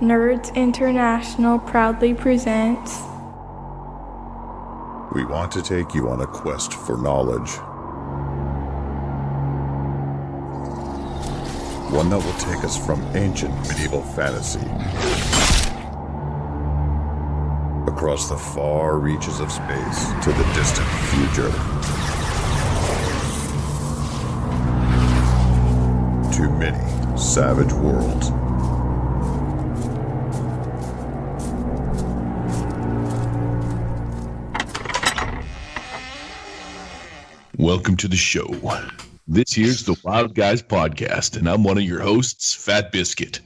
Nerds International proudly presents. We want to take you on a quest for knowledge. One that will take us from ancient medieval fantasy across the far reaches of space to the distant future. To many savage worlds. Welcome to the show. This here's the Wild Guys Podcast, and I'm one of your hosts, Fat Biscuit.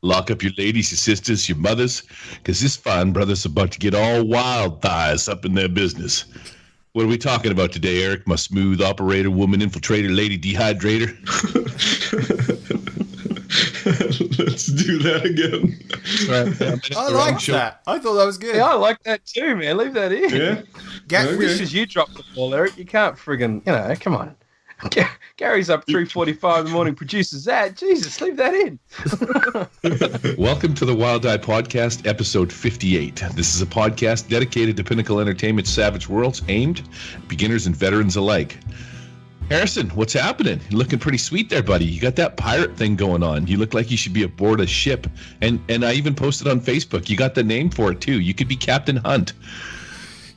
Lock up your ladies, your sisters, your mothers, because this fine brother's about to get all wild thighs up in their business. What are we talking about today, Eric? My smooth operator, woman infiltrator, lady dehydrator? Let's do that again. I like that. I thought that was good. Yeah, I like that too, man. Leave that in. Yeah. This is you dropped the ball, Eric. You can't friggin', come on. Gary's up 3:45 in the morning, produces that. Jesus, leave that in. Welcome to the Wild Eye Podcast, episode 58. This is a podcast dedicated to Pinnacle Entertainment's Savage Worlds, aimed at beginners and veterans alike. Harrison, what's happening? You're looking pretty sweet there, buddy. You got that pirate thing going on. You look like you should be aboard a ship. And I even posted on Facebook. You got the name for it too. You could be Captain Hunt.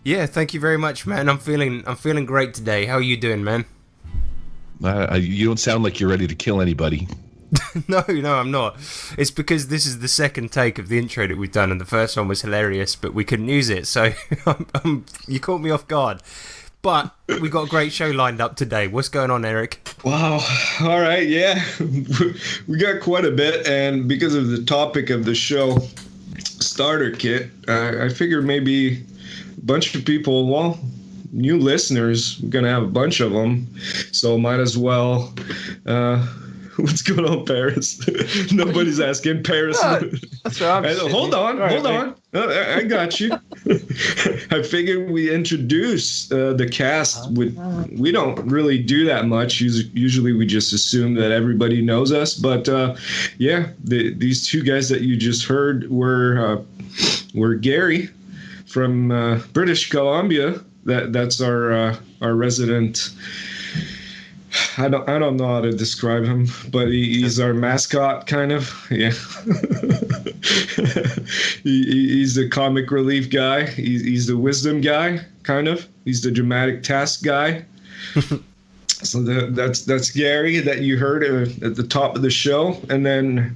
Yeah, thank you very much, man. I'm feeling great today. How are you doing, man? You don't sound like you're ready to kill anybody. No, I'm not. It's because this is the second take of the intro that we've done, and the first one was hilarious, but we couldn't use it, so you caught me off guard. But we got a great show lined up today. What's going on, Eric? Wow. All right. Yeah. We got quite a bit. And because of the topic of the show, starter kit, I figured maybe a bunch of people, new listeners, we're going to have a bunch of them. So might as well. What's going on, Paris? Nobody's asking Paris. No, that's right. Hold on. I got you. I figured we introduce the cast. We don't really do that much. Usually we just assume that everybody knows us. But these two guys that you just heard were Gary from British Columbia. That's our resident. I don't know how to describe him, but he's our mascot, kind of. Yeah. He's the comic relief guy. He's the wisdom guy, kind of. He's the dramatic task guy. So that's Gary that you heard at the top of the show, and then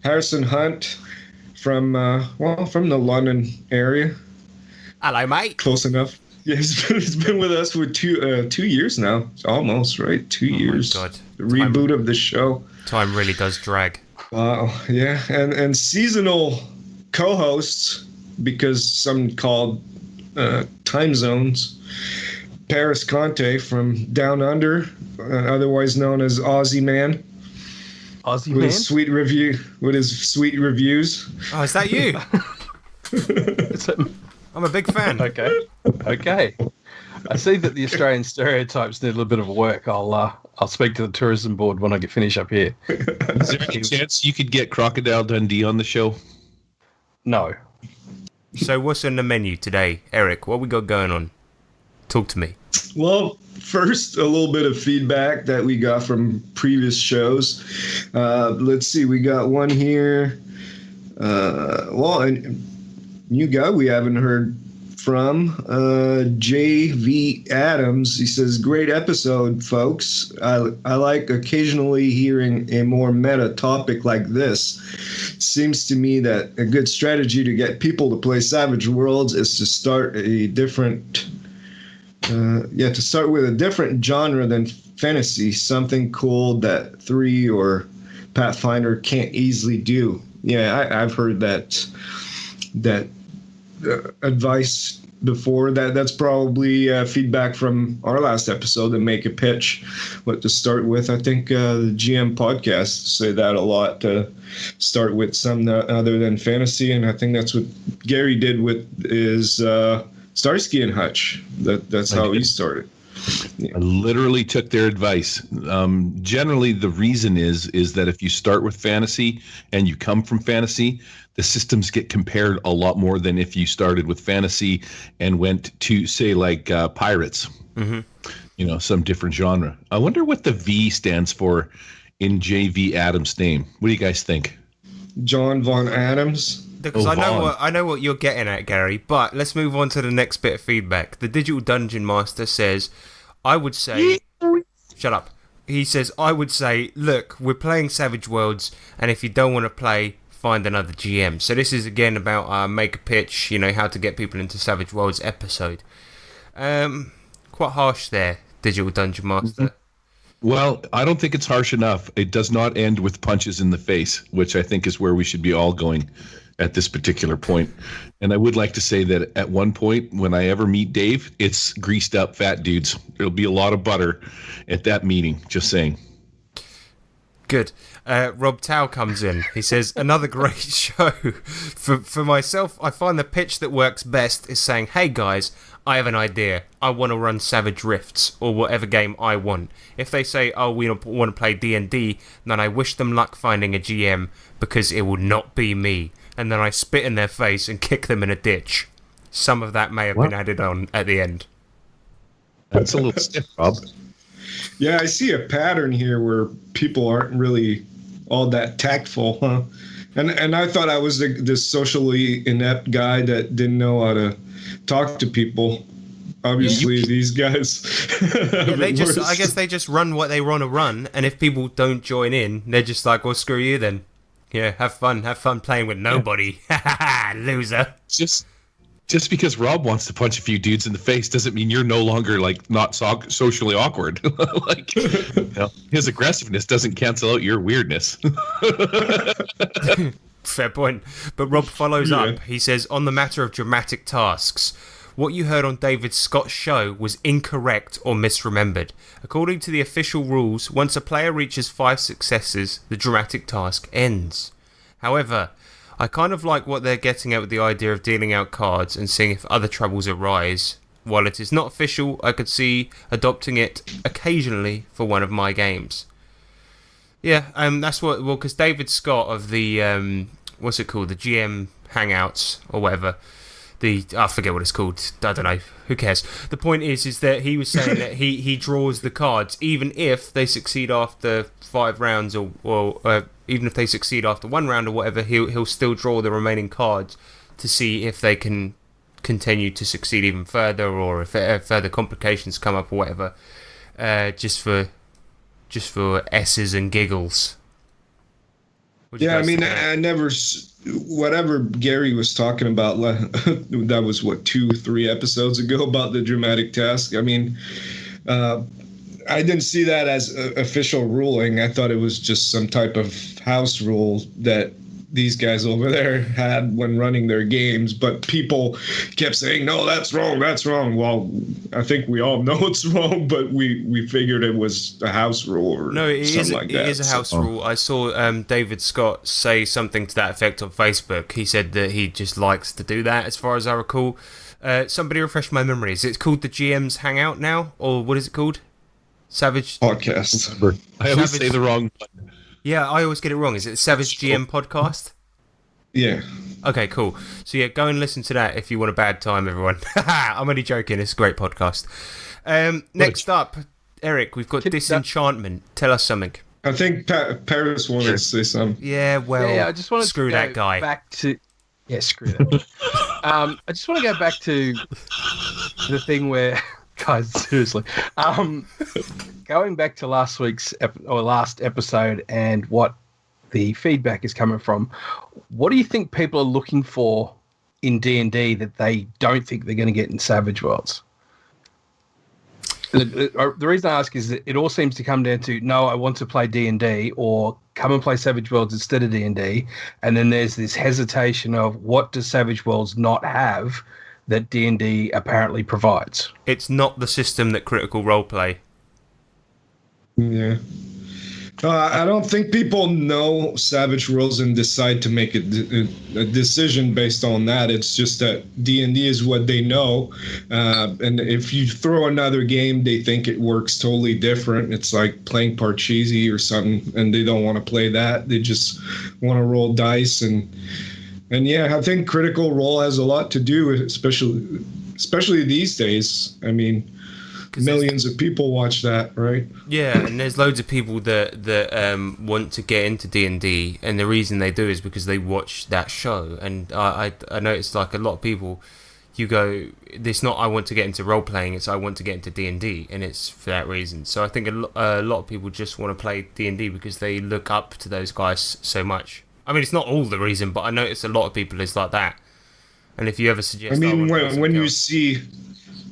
Harrison Hunt from the London area. Hello, mate. Close enough. Yeah, he's been with us for 2 years now. Almost, right? 2 years. My God. The reboot of the show. Time really does drag. Wow, yeah. And seasonal co-hosts, because some called time zones. Paris Conte from Down Under, otherwise known as Aussie Man. Aussie with Man? With his sweet reviews. Oh, is that you? I'm a big fan. Okay. I see that the Australian stereotypes need a little bit of work. I'll speak to the tourism board when I get finished up here. Is there any chance you could get Crocodile Dundee on the show? No. So what's on the menu today, Eric? What we got going on? Talk to me. Well, first, a little bit of feedback that we got from previous shows. Let's see. We got one here. A new guy we haven't heard from, J.V. Adams. He says, great episode, folks. I like occasionally hearing a more meta topic like this. Seems to me that a good strategy to get people to play Savage Worlds is to start with a different genre than fantasy, something cool that 3 or Pathfinder can't easily do. Yeah, I've heard that advice before. That's probably feedback from our last episode, and make a pitch what to start with. I think the GM podcasts say that a lot, to start with some other than fantasy, and I think that's what Gary did with his Starsky and Hutch. That's how he started. I literally took their advice. Generally, the reason is that if you start with fantasy and you come from fantasy, the systems get compared a lot more than if you started with fantasy and went to, say, like pirates. Mm-hmm. Some different genre. I wonder what the V stands for in J.V. Adams' name. What do you guys think? John Von Adams. Because I know what you're getting at, Gary. But let's move on to the next bit of feedback. The Digital Dungeon Master says, "I would say, shut up." He says, "I would say, look, we're playing Savage Worlds, and if you don't want to play, find another GM." So this is again about make a pitch, how to get people into Savage Worlds episode. Quite harsh there, Digital Dungeon Master. Mm-hmm. Well, I don't think it's harsh enough. It does not end with punches in the face, which I think is where we should be all going at this particular point. And I would like to say that at one point, when I ever meet Dave, it's greased up fat dudes. There'll be a lot of butter at that meeting, just saying. Good. Rob Tao comes in. He says, "Another great show. For myself, I find the pitch that works best is saying, hey guys, I have an idea. I want to run Savage Rifts or whatever game I want. If they say, oh, we want to play D&D, then I wish them luck finding a GM because it will not be me. And then I spit in their face and kick them in a ditch." Some of that may have been added on at the end. That's a little stiff, Rob. Yeah, I see a pattern here where people aren't really all that tactful, huh? And I thought I was this socially inept guy that didn't know how to talk to people. Obviously, these guys. I guess they just run what they want to run, and if people don't join in, they're just like, well, screw you then. Yeah, have fun playing with nobody. Loser. Just because Rob wants to punch a few dudes in the face doesn't mean you're no longer not socially awkward. His aggressiveness doesn't cancel out your weirdness. Fair point. But Rob follows up. He says, on the matter of dramatic tasks, what you heard on David Scott's show was incorrect or misremembered. According to the official rules, once a player reaches 5 successes, the dramatic task ends. However, I kind of like what they're getting at with the idea of dealing out cards and seeing if other troubles arise. While it is not official, I could see adopting it occasionally for one of my games. Yeah, that's because David Scott of the, what's it called, the GM Hangouts or whatever, I forget what it's called, I don't know, who cares. The point is that he was saying that he draws the cards, even if they succeed after 5 rounds or even if they succeed after 1 round or whatever, he'll still draw the remaining cards to see if they can continue to succeed even further or if further complications come up or whatever, just for S's and giggles. Yeah, I mean, I never, whatever Gary was talking about, that was 2-3 episodes ago about the dramatic task. I mean, I didn't see that as official ruling. I thought it was just some type of house rule that these guys over there had when running their games, but people kept saying, no, that's wrong, that's wrong. Well, I think we all know it's wrong, but we figured it was a house rule or something like that. It is a house rule. I saw David Scott say something to that effect on Facebook. He said that he just likes to do that, as far as I recall. Somebody refresh my memory. Is it called the GM's Hangout now, or what is it called? Savage Podcast. I always say the wrong one. Yeah, I always get it wrong. Is it Savage GM Podcast? Yeah. Okay, cool. So yeah, go and listen to that if you want a bad time, everyone. I'm only joking. It's a great podcast. Next up, Eric, we've got Disenchantment. Tell us something. I think Paris wanted to say something. Yeah, well, I just want to screw that guy. Screw that. I just want to go back to the thing where, guys, seriously, going back to last episode and what the feedback is coming from. What do you think people are looking for in D&D that they don't think they're going to get in Savage Worlds? The reason I ask is that it all seems to come down to, no, I want to play D&D, or come and play Savage Worlds instead of D&D. And then there's this hesitation of, what does Savage Worlds not have that D&D apparently provides? It's not the system that Critical Role play. Yeah. I don't think people know Savage Worlds and decide to make a decision based on that. It's just that D&D is what they know. And if you throw another game, they think it works totally different. It's like playing Parcheesi or something, and they don't want to play that. They just want to roll dice. And yeah, I think Critical Role has a lot to do with, especially these days. I mean, millions of people watch that, right? Yeah, and there's loads of people that want to get into D&D, and the reason they do is because they watch that show. And I noticed, like, a lot of people, you go, it's not I want to get into role playing, it's I want to get into D&D, and it's for that reason. So I think a lot of people just want to play D&D because they look up to those guys so much. I mean, it's not all the reason, but I notice a lot of people is like that. And if you ever suggest, I mean, when you see.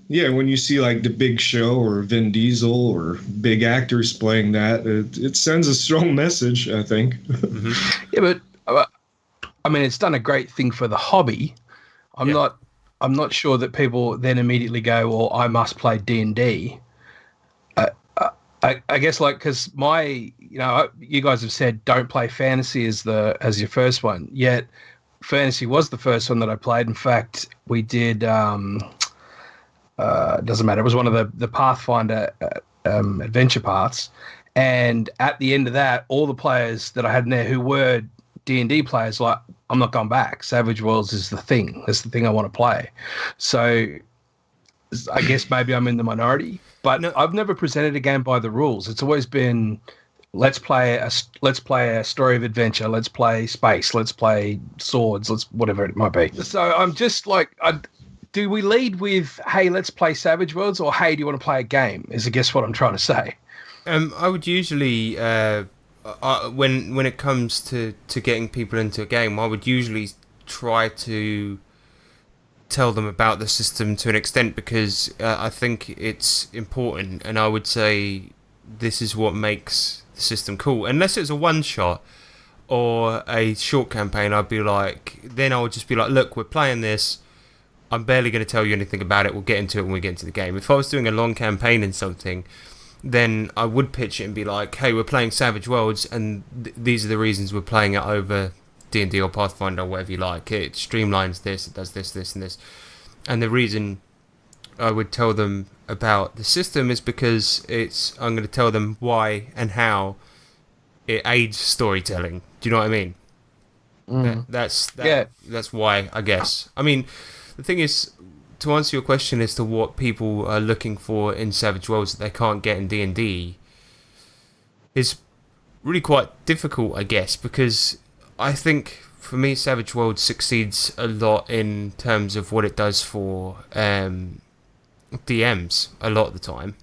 Yeah, when you see like The Big Show or Vin Diesel or big actors playing that, it sends a strong message, I think. Mm-hmm. Yeah, but I mean, it's done a great thing for the hobby. I'm not sure that people then immediately go, "Well, I must play D&D." I guess, like, because you guys have said don't play fantasy as your first one. Yet, fantasy was the first one that I played. In fact, we did. It doesn't matter. It was one of the Pathfinder adventure paths, and at the end of that, all the players that I had in there who were D&D players, like, I'm not going back. Savage Worlds is the thing. That's the thing I want to play. So I guess maybe I'm in the minority, but no, I've never presented a game by the rules. It's always been let's play a story of adventure. Let's play space. Let's play swords. Let's whatever it might be. So I'm just like do we lead with, hey, let's play Savage Worlds, or hey, do you want to play a game? Is I guess what I'm trying to say. I would usually, when it comes to getting people into a game, I would usually try to tell them about the system to an extent, because I think it's important, and I would say this is what makes the system cool. Unless it's a one-shot or a short campaign, I would just be like, look, we're playing this. I'm barely going to tell you anything about it. We'll get into it when we get into the game. If I was doing a long campaign in something, then I would pitch it and be like, hey, we're playing Savage Worlds, and these are the reasons we're playing it over D&D or Pathfinder or whatever you like. It streamlines this, it does this, this, and this. And the reason I would tell them about the system is because I'm going to tell them why and how it aids storytelling. Do you know what I mean? Mm. That's why, I guess. I mean, the thing is, to answer your question as to what people are looking for in Savage Worlds that they can't get in D&D, is really quite difficult, I guess, because I think, for me, Savage Worlds succeeds a lot in terms of what it does for DMs a lot of the time.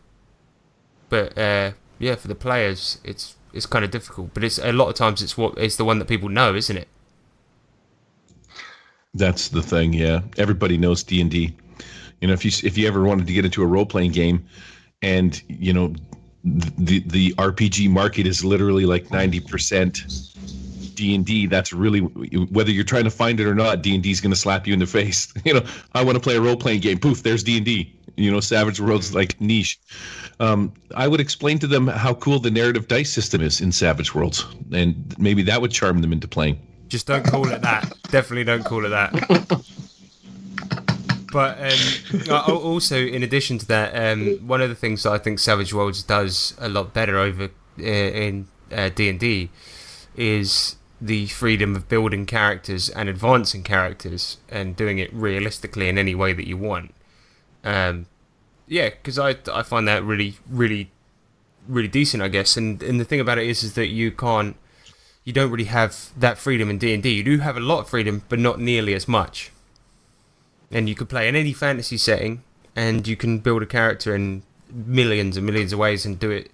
But, for the players, it's kind of difficult. But it's a lot of times it's the one that people know, isn't it? That's the thing, yeah. Everybody knows D&D. You know, if you ever wanted to get into a role-playing game, and, you know, the RPG market is literally like 90% D&D, that's really, whether you're trying to find it or not, D&D is going to slap you in the face. You know, I want to play a role-playing game. Poof, there's D&D. You know, Savage Worlds, like, niche. I would explain to them how cool the narrative dice system is in Savage Worlds, and maybe that would charm them into playing. Just don't call it that. Definitely don't call it that. But also, in addition to that, one of the things that I think Savage Worlds does a lot better over in D&D is the freedom of building characters and advancing characters and doing it realistically in any way that you want. Because I find that really, really, really decent, I guess. And the thing about it is that you don't really have that freedom in D&D. You do have a lot of freedom, but not nearly as much. And you can play in any fantasy setting, and you can build a character in millions and millions of ways and do it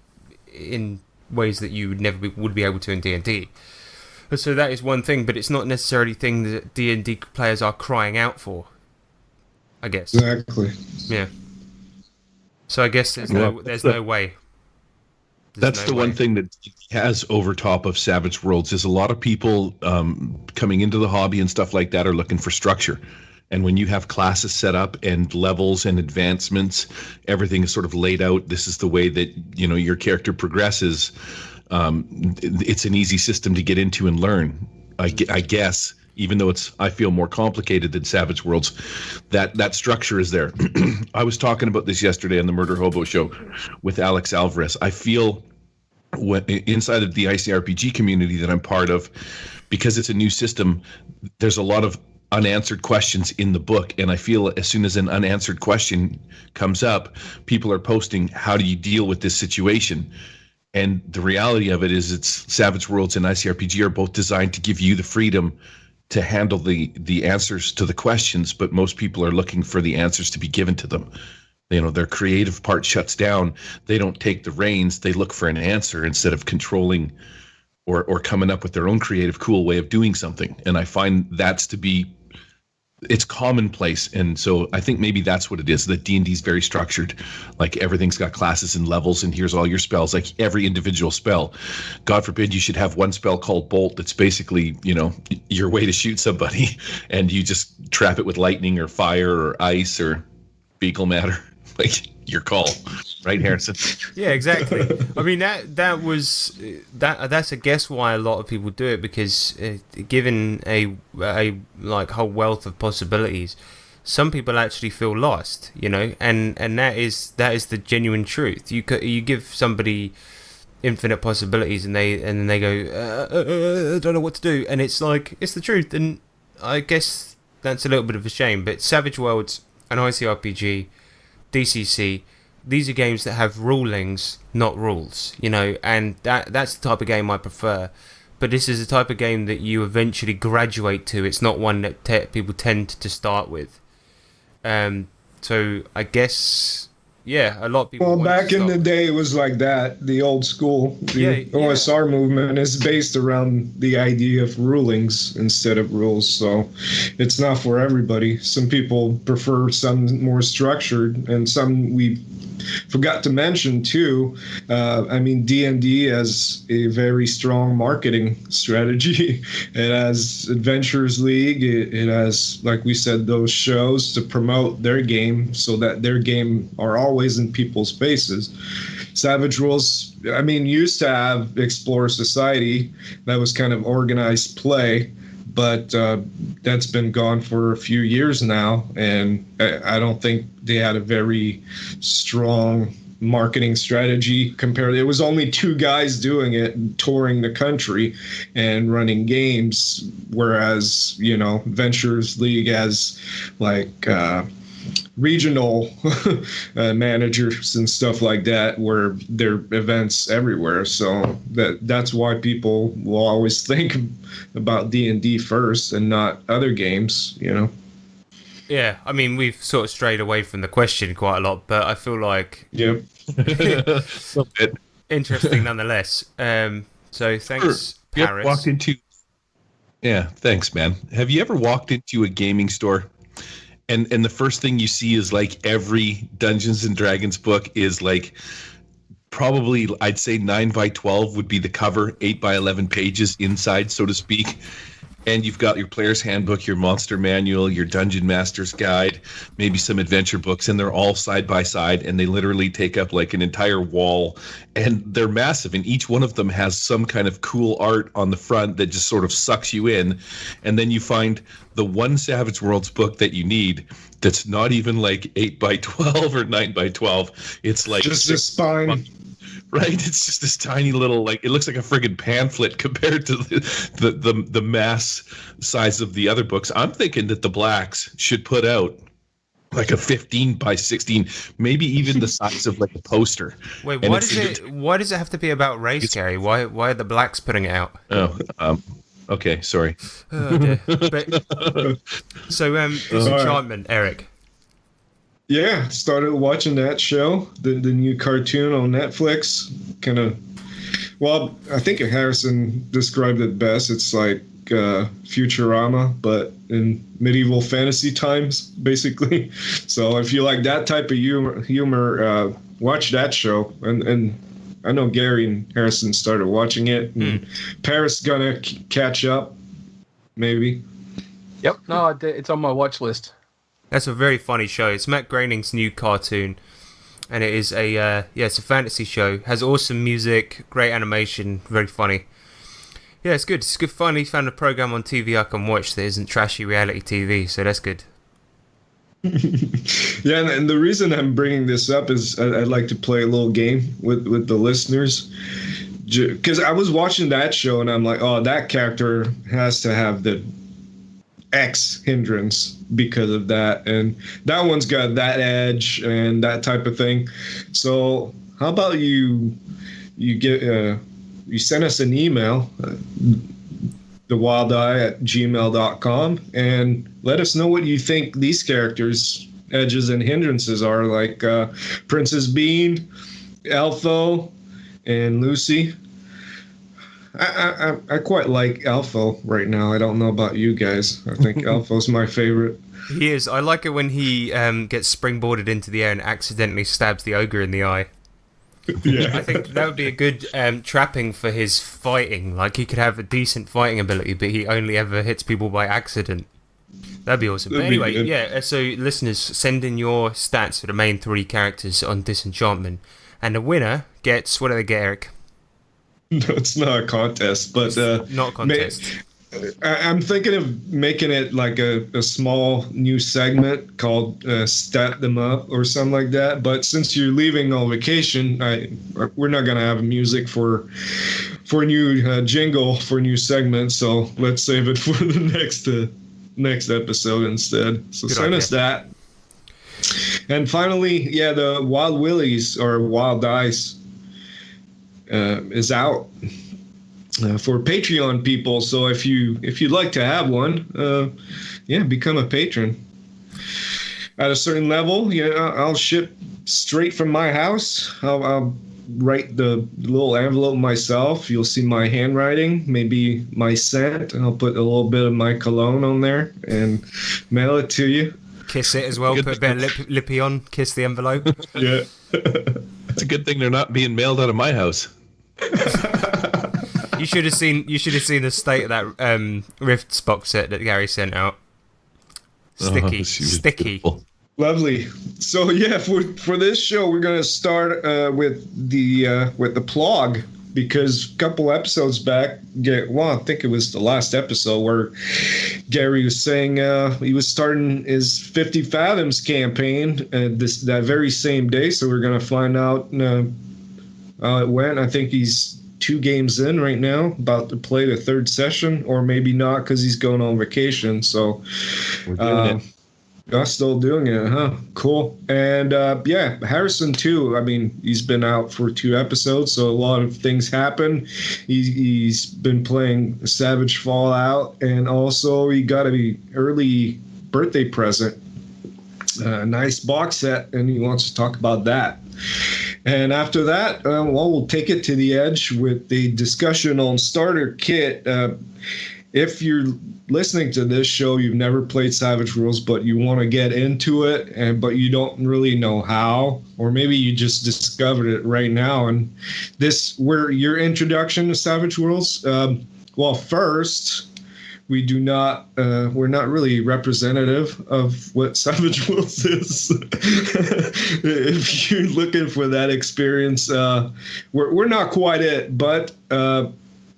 in ways that you would never would be able to in D&D. So that is one thing, but it's not necessarily a thing that D&D players are crying out for, I guess. Exactly. Yeah. So I guess there's no way. That's the one thing that has over top of Savage Worlds is a lot of people coming into the hobby and stuff like that are looking for structure. And when you have classes set up and levels and advancements, everything is sort of laid out. This is the way that, you know, your character progresses. It's an easy system to get into and learn. I guess, even though I feel more complicated than Savage Worlds, that structure is there. I was talking about this yesterday on the Murder Hobo show with Alex Alvarez. I feel inside of the ICRPG community that I'm part of, because it's a new system, there's a lot of unanswered questions in the book, and I feel as soon as an unanswered question comes up, people are posting, how do you deal with this situation? And the reality of it is, it's Savage Worlds and ICRPG are both designed to give you the freedom to handle the answers to the questions, but most people are looking for the answers to be given to them. You know, their creative part shuts down. They don't take the reins. They look for an answer instead of controlling or coming up with their own creative, cool way of doing something. And I find that's to be, it's commonplace. And so I think maybe that's what it is, that D&D is very structured. Like, everything's got classes and levels, and here's all your spells, like every individual spell. God forbid you should have one spell called Bolt that's basically, you know, your way to shoot somebody, and you just trap it with lightning or fire or ice or fecal matter. Like, your call, right, Harrison? Yeah, exactly. I mean, that's I guess why a lot of people do it, because given a like whole wealth of possibilities, some people actually feel lost, you know, and that is the genuine truth. You give somebody infinite possibilities, and then they go, I don't know what to do, and it's like, it's the truth. And I guess that's a little bit of a shame. But Savage Worlds and ICRPG, DCC, these are games that have rulings, not rules, you know, and that's the type of game I prefer. But this is the type of game that you eventually graduate to. It's not one that people tend to start with. So I guess, yeah, a lot of people. Well, back in the day, it was like that. The old school, the OSR movement is based around the idea of rulings instead of rules. So it's not for everybody. Some people prefer some more structured, and some we forgot to mention too. I mean, D&D has a very strong marketing strategy. It has Adventures League. It has, like we said, those shows to promote their game, so that their game are always in people's faces. Savage Worlds, I mean, used to have Explorer Society. That was kind of organized play, but that's been gone for a few years now, and I don't think they had a very strong marketing strategy compared. It was only two guys doing it, touring the country and running games, whereas, you know, Ventures League has like regional managers and stuff like that, where there are events everywhere. So that's why people will always think about D&D first and not other games, you know. Yeah, I mean, we've sort of strayed away from the question quite a lot, but I feel like interesting nonetheless. So thanks, Paris. Yeah, thanks, man. Have you ever walked into a gaming store and the first thing you see is like every Dungeons and Dragons book is like, probably I'd say 9x12 would be the cover, 8x11 pages inside, so to speak. And you've got your player's handbook, your monster manual, your dungeon master's guide, maybe some adventure books, and they're all side by side, and they literally take up like an entire wall, and they're massive, and each one of them has some kind of cool art on the front that just sort of sucks you in. And then you find the one Savage Worlds book that you need that's not even like 8x12 or 9x12. It's like just a spine. Right, it's just this tiny little, like, it looks like a friggin' pamphlet compared to the mass size of the other books. I'm thinking that the Blacks should put out like a 15x16, maybe even the size of like a poster. Wait, why does it have to be about race, Gary? Why are the Blacks putting it out? Okay, sorry. Okay. Disenchantment, Eric. Yeah, started watching that show, the new cartoon on Netflix. Kind of, well, I think Harrison described it best. It's like Futurama, but in medieval fantasy times, basically. So if you like that type of humor, watch that show. And I know Gary and Harrison started watching it. And Paris gonna catch up, maybe. Yep, no, it's on my watch list. That's a very funny show. It's Matt Groening's new cartoon. and it is it's a fantasy show. Has awesome music, great animation, very funny. Yeah, it's good. It's good. Finally found a program on TV I can watch that isn't trashy reality TV, so that's good. Yeah, and the reason I'm bringing this up is I'd like to play a little game with the listeners. Because I was watching that show and I'm like, oh, that character has to have the X hindrance because of that. And that one's got that edge and that type of thing. So how about you send us an email, thewildeye@gmail.com, and let us know what you think these characters' edges and hindrances are, like Princess Bean, Elfo, and Lucy. I quite like Elfo right now. I don't know about you guys. I think Elfo's my favorite. He is. I like it when he gets springboarded into the air and accidentally stabs the ogre in the eye. Yeah. I think that would be a good trapping for his fighting. Like, he could have a decent fighting ability, but he only ever hits people by accident. That'd be awesome. But anyway, yeah, so listeners, send in your stats for the main 3 characters on Disenchantment. And the winner gets... What do they get, Eric? No, it's not a contest, but... not a contest. I'm thinking of making it like a small new segment called Stat Them Up or something like that. But since you're leaving on vacation, we're not going to have music for a new jingle for a new segment. So let's save it for the next episode instead. So Good send idea. us that. And finally, yeah, the Wild Willies or Wild Dice is out. For Patreon people, so if you'd like to have one, become a patron. At a certain level, I'll ship straight from my house. I'll write the little envelope myself. You'll see my handwriting, maybe my scent, and I'll put a little bit of my cologne on there and mail it to you. Kiss it as well. Put a bit of lippy on. Kiss the envelope. Yeah. It's a good thing they're not being mailed out of my house. You should have seen the state of that Rifts box set that Gary sent out. Sticky. Sticky. Beautiful. Lovely. So yeah, for this show, we're gonna start with the Plog, because a couple episodes back, I think it was the last episode where Gary was saying he was starting his 50 Fathoms campaign that very same day. So we're gonna find out how it went. I think he's 2 games in right now, about to play the 3rd session, or maybe not because he's going on vacation. So We're doing it. I'm still doing it, huh? Cool. And Harrison too. I mean, he's been out for 2 episodes, so a lot of things happen. He's been playing Savage Fallout, and also he got a early birthday present, a nice box set, and he wants to talk about that. And after that, we'll take it to the edge with the discussion on starter kit. If you're listening to this show, you've never played Savage Worlds, but you want to get into it, but you don't really know how, or maybe you just discovered it right now, and your introduction to Savage Worlds. Well, first, we're not really representative of what Savage Worlds is. If you're looking for that experience, we're not quite it, but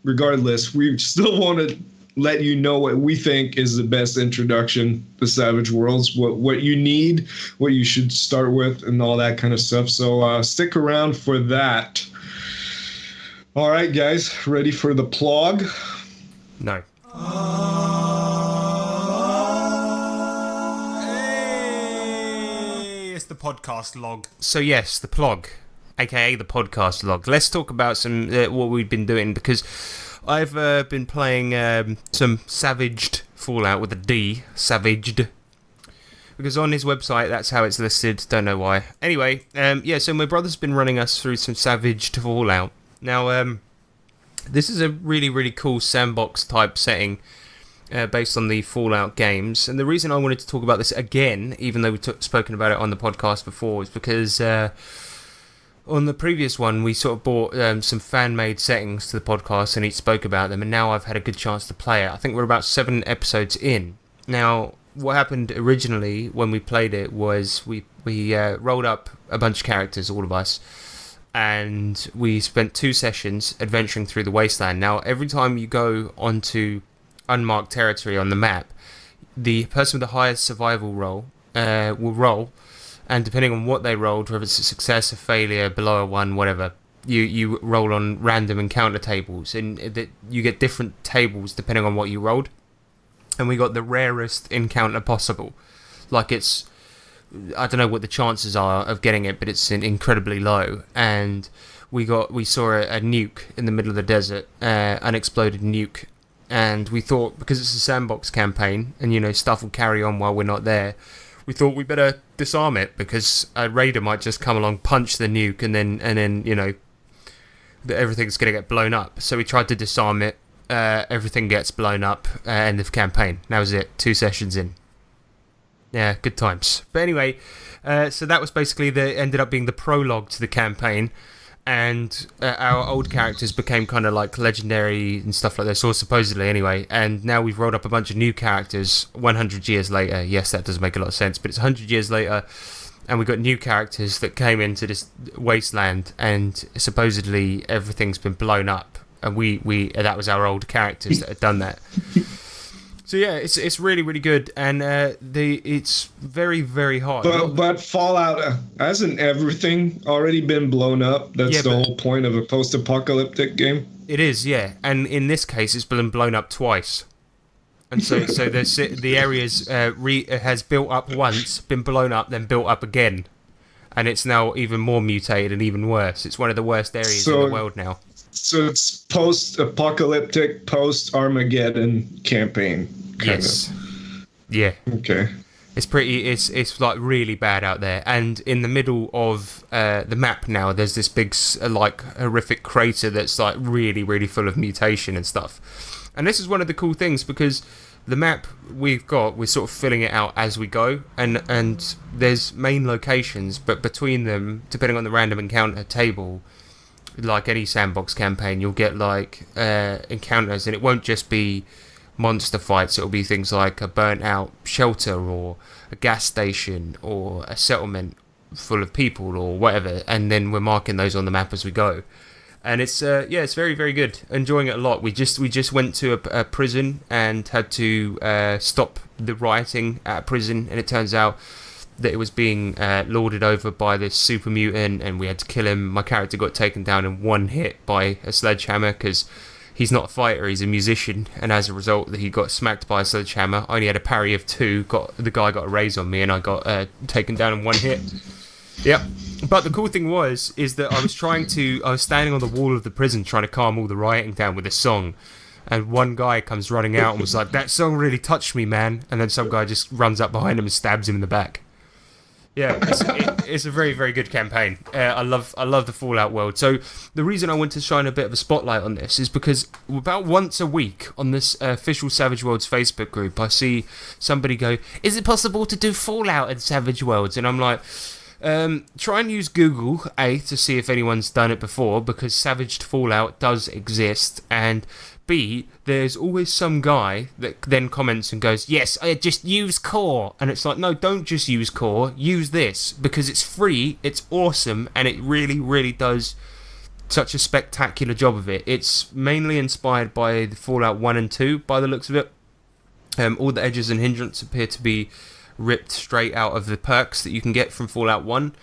regardless, we still want to let you know what we think is the best introduction to Savage Worlds, what you need, what you should start with, and all that kind of stuff. So stick around for that. All right, guys, ready for the Plog? No. Hey, it's the podcast log. So yes, the Plog, aka the podcast log. Let's talk about some what we've been doing, because I've been playing some Savaged Fallout with a D, Savaged, because on his website that's how it's listed. Don't know why. Anyway, so my brother's been running us through some Savaged Fallout. Now, this is a really, really cool sandbox type setting based on the Fallout games. And the reason I wanted to talk about this again, even though we've spoken about it on the podcast before, is because on the previous one we sort of brought some fan-made settings to the podcast and each spoke about them, and now I've had a good chance to play it. I think we're about 7 episodes in. Now, what happened originally when we played it was we rolled up a bunch of characters, all of us, and we spent 2 sessions adventuring through the wasteland. Now, every time you go onto unmarked territory on the map, the person with the highest survival roll will roll, and depending on what they rolled, whether it's a success, a failure, below a 1, whatever, you roll on random encounter tables, and that you get different tables depending on what you rolled. And we got the rarest encounter possible. Like, it's, I don't know what the chances are of getting it, but it's incredibly low. And we saw a nuke in the middle of the desert, unexploded nuke, and we thought, because it's a sandbox campaign and stuff will carry on while we're not there, we thought we better disarm it, because a raider might just come along, punch the nuke, and then everything's gonna get blown up. So we tried to disarm it. Everything gets blown up. End of campaign. That was it. 2 sessions in. Yeah, good times. But anyway, so that was basically ended up being the prologue to the campaign, and our old characters became kind of like legendary and stuff like this, or supposedly anyway. And now we've rolled up a bunch of new characters 100 years later. Yes, that does make a lot of sense, but it's 100 years later, and we've got new characters that came into this wasteland, and supposedly everything's been blown up. And we that was our old characters that had done that. So yeah, it's really, really good, and it's very, very hard. But Fallout, hasn't everything already been blown up? That's the whole point of a post-apocalyptic game. It is, yeah, and in this case, it's been blown up twice. And so the areas has built up once, been blown up, then built up again, and it's now even more mutated and even worse. It's one of the worst areas in the world now. So it's post-apocalyptic, post-Armageddon campaign. Yes. Yeah. Okay. It's like really bad out there, and in the middle of the map now, there's this big like horrific crater that's like really, really full of mutation and stuff. And this is one of the cool things, because the map we're sort of filling it out as we go, and there's main locations, but between them, depending on the random encounter table, like any sandbox campaign, you'll get like encounters, and it won't just be monster fights. It'll be things like a burnt out shelter, or a gas station, or a settlement full of people, or whatever, and then we're marking those on the map as we go. And it's it's very, very good. Enjoying it a lot. We just went to a prison and had to stop the rioting at a prison, and it turns out that it was being lorded over by this super mutant, and we had to kill him. My character got taken down in 1 hit by a sledgehammer, because he's not a fighter, he's a musician, and as a result he got smacked by a sledgehammer. I only had a parry of 2, the guy got a raise on me, and I got taken down in 1 hit. Yep. But the cool thing is that I was standing on the wall of the prison trying to calm all the rioting down with a song, and one guy comes running out and was like, "That song really touched me, man," and then some guy just runs up behind him and stabs him in the back. Yeah, it's a very, very good campaign. I love the Fallout world. So the reason I want to shine a bit of a spotlight on this is because about once a week on this official Savage Worlds Facebook group, I see somebody go, "Is it possible to do Fallout in Savage Worlds?" And I'm like, try and use Google, to see if anyone's done it before, because Savaged Fallout does exist, and B, there's always some guy that then comments and goes, "Yes, I just use Core," and it's like, no, don't just use Core, use this, because it's free, it's awesome, and it really, really does such a spectacular job of it. It's mainly inspired by the Fallout 1 and 2, by the looks of it. All the edges and hindrances appear to be ripped straight out of the perks that you can get from Fallout 1,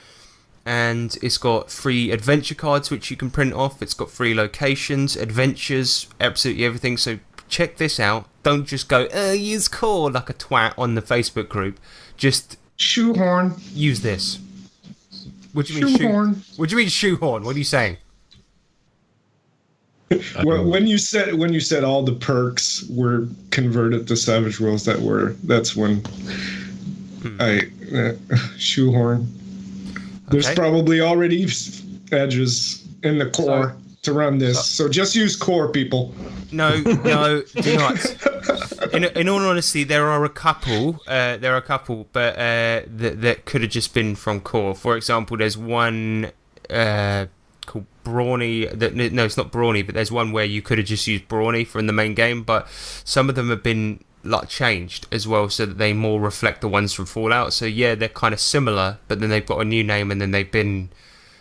and it's got free adventure cards which you can print off. It's got free locations, adventures, absolutely everything. So check this out. Don't just go use Core like a twat on the Facebook group. Just shoehorn. Use this. What do you mean shoehorn? What do you mean shoehorn? What are you saying? When you said all the perks were converted to Savage Worlds, that's when I shoehorn. There's probably already edges in the core to run this, so just use Core, people. No, do not. In all honesty, there are a couple, but that could have just been from Core. For example, there's one called Brawny. No, it's not Brawny, but there's one where you could have just used Brawny from the main game. But some of them have been like changed as well, so that they more reflect the ones from Fallout. So yeah, they're kind of similar, but then they've got a new name and then they've been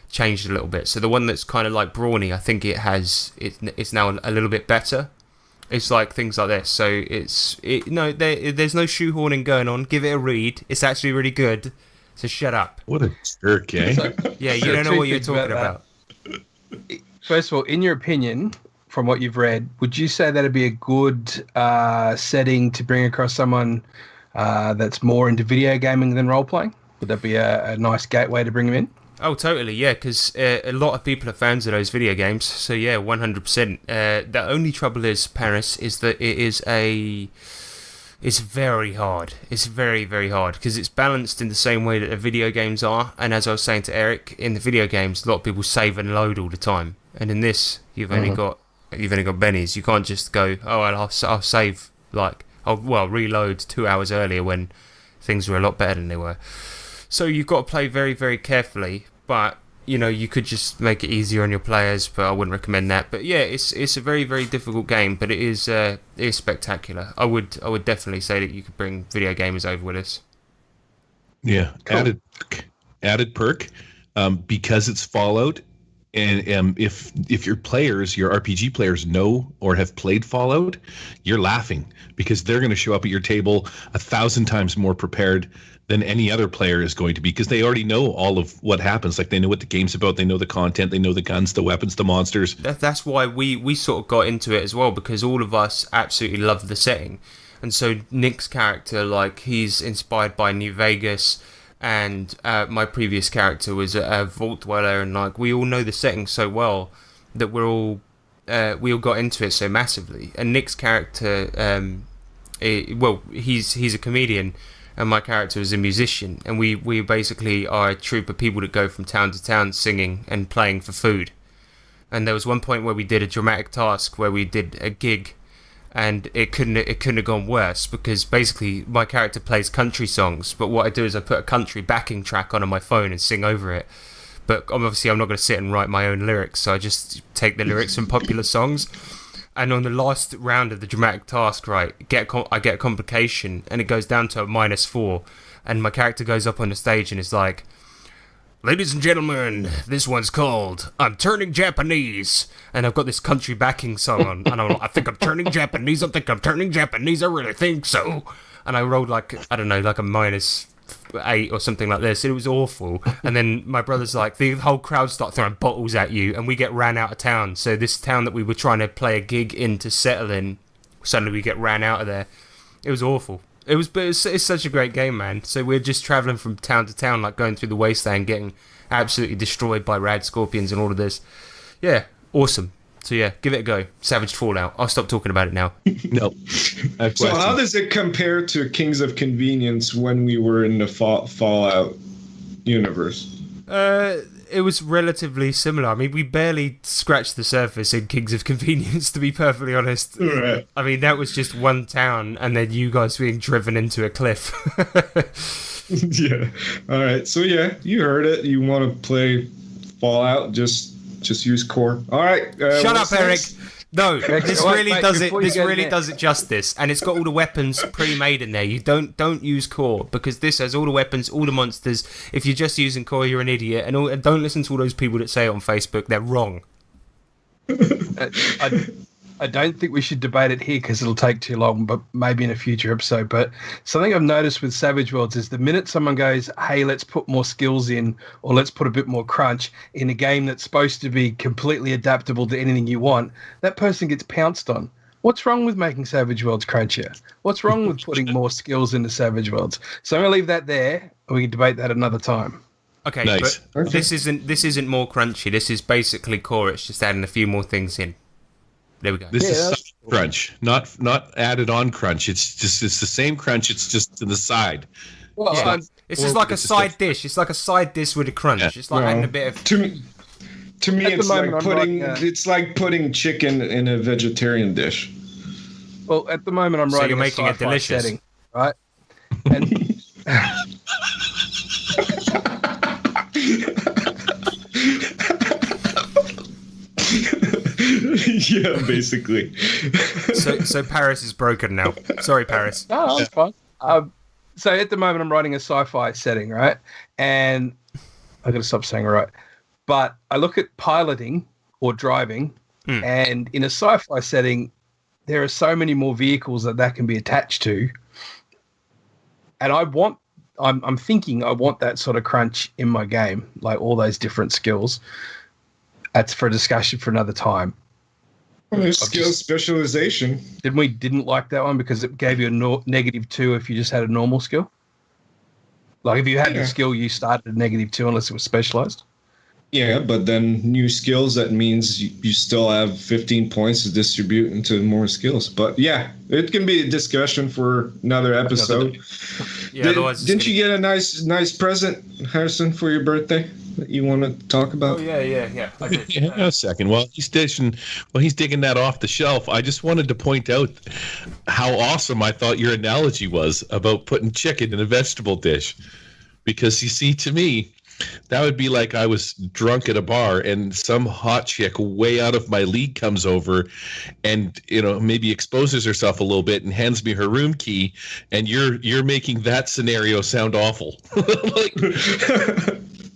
changed a little bit. So the one that's kind of like brawny, I think it's now a little bit better. It's like things like this. So there's no shoehorning going on. Give it a read. It's actually really good. So shut up. What a jerk, eh? Yeah, you don't know what you're talking about. First of all, in your opinion, from what you've read, would you say that'd be a good setting to bring across someone that's more into video gaming than role playing? Would that be a nice gateway to bring them in? Oh, totally, yeah, because a lot of people are fans of those video games, so yeah, 100%. The only trouble is, Paris, is that it's very hard. It's very, very hard, because it's balanced in the same way that the video games are, and as I was saying to Eric, in the video games, a lot of people save and load all the time, and in this, you've only got bennies. You can't just go, oh, I'll save, reload 2 hours earlier when things were a lot better than they were. So you've got to play very, very carefully, but you could just make it easier on your players, but I wouldn't recommend that. But yeah, it's a very, very difficult game, but it is spectacular. I would definitely say that you could bring video gamers over with us. Yeah, cool. added perk, because it's Fallout, and if your RPG players know or have played Fallout, you're laughing, because they're going to show up at your table 1,000 times more prepared than any other player is going to be, because they already know all of what happens. Like, they know what the game's about, they know the content, they know the guns, the weapons, the monsters. That's why we sort of got into it as well, because all of us absolutely love the setting. And so Nick's character, like, he's inspired by New Vegas, and my previous character was a vault dweller, and like, we all know the setting so well that we all got into it so massively. And Nick's character, he's a comedian, and my character is a musician, and we basically are a troupe of people that go from town to town singing and playing for food. And there was one point where we did a dramatic task where we did a gig, and it couldn't have gone worse, because basically my character plays country songs, but what I do is I put a country backing track on my phone and sing over it. But obviously I'm not going to sit and write my own lyrics, so I just take the lyrics from popular songs. And on the last round of the dramatic task, right, I get a complication, and it goes down to a -4, and my character goes up on the stage and is like, "Ladies and gentlemen, this one's called I'm Turning Japanese," and I've got this country backing song on, and I'm like, "I think I'm turning Japanese, I really think so," and I rolled like a -8 or something like this. It was awful. And then my brother's like, the whole crowd start throwing bottles at you, and we get ran out of town. So this town that we were trying to play a gig in to settle in, suddenly we get ran out of there. It was awful. It's such a great game, man. So we're just traveling from town to town, like going through the wasteland, getting absolutely destroyed by rad scorpions and all of this. Yeah, awesome. So yeah, give it a go. Savage Fallout. I'll stop talking about it now. No. So how does it compare to Kings of Convenience when we were in the Fallout universe? It was relatively similar. I mean, we barely scratched the surface in Kings of Convenience, to be perfectly honest. Right. I mean, that was just one town, and then you guys being driven into a cliff. Yeah. All right. So yeah, you heard it. You want to play Fallout? Just use core. All right. Shut up, Eric. No, this really does it justice, and it's got all the weapons pre-made in there. You don't use core, because this has all the weapons, all the monsters. If you're just using core, you're an idiot, and don't listen to all those people that say it on Facebook. They're wrong. I don't think we should debate it here because it'll take too long, but maybe in a future episode. But something I've noticed with Savage Worlds is the minute someone goes, hey, let's put more skills in, or let's put a bit more crunch in a game that's supposed to be completely adaptable to anything you want, that person gets pounced on. What's wrong with making Savage Worlds crunchier? What's wrong with putting more skills into Savage Worlds? So I'm going to leave that there, and we can debate that another time. Okay, nice. But this isn't more crunchy. This is basically core. It's just adding a few more things in. There we go. This is crunch, not added on crunch. It's the same crunch. It's just to the side. Well, yeah, it's just like a side dish. It's like a side dish with a crunch. Yeah. It's like adding a bit of. To me, it's like putting chicken in a vegetarian dish. Well, at the moment, I'm writing you're making a it delicious, setting, right? And Yeah, basically. So Paris is broken now. Sorry, Paris. No, that's fine. So at the moment, I'm writing a sci-fi setting, right? And I got to stop saying right. But I look at piloting or driving, and in a sci-fi setting, there are so many more vehicles that can be attached to. And I'm thinking I want that sort of crunch in my game, like all those different skills. That's for a discussion for another time. Well, there's skill specialization. Didn't like that one because it gave you a -2 if you just had a normal skill? Like if you had the skill, you started at -2 unless it was specialized? Yeah, but then new skills, that means you still have 15 points to distribute into more skills. But yeah, it can be a discussion for another episode. Yeah, Didn't you get a nice present, Harrison, for your birthday that you want to talk about? Oh, yeah. I did. Hang on a second. While he's digging that off the shelf, I just wanted to point out how awesome I thought your analogy was about putting chicken in a vegetable dish. Because you see, to me, that would be like I was drunk at a bar and some hot chick way out of my league comes over and, maybe exposes herself a little bit and hands me her room key, and you're making that scenario sound awful. Like,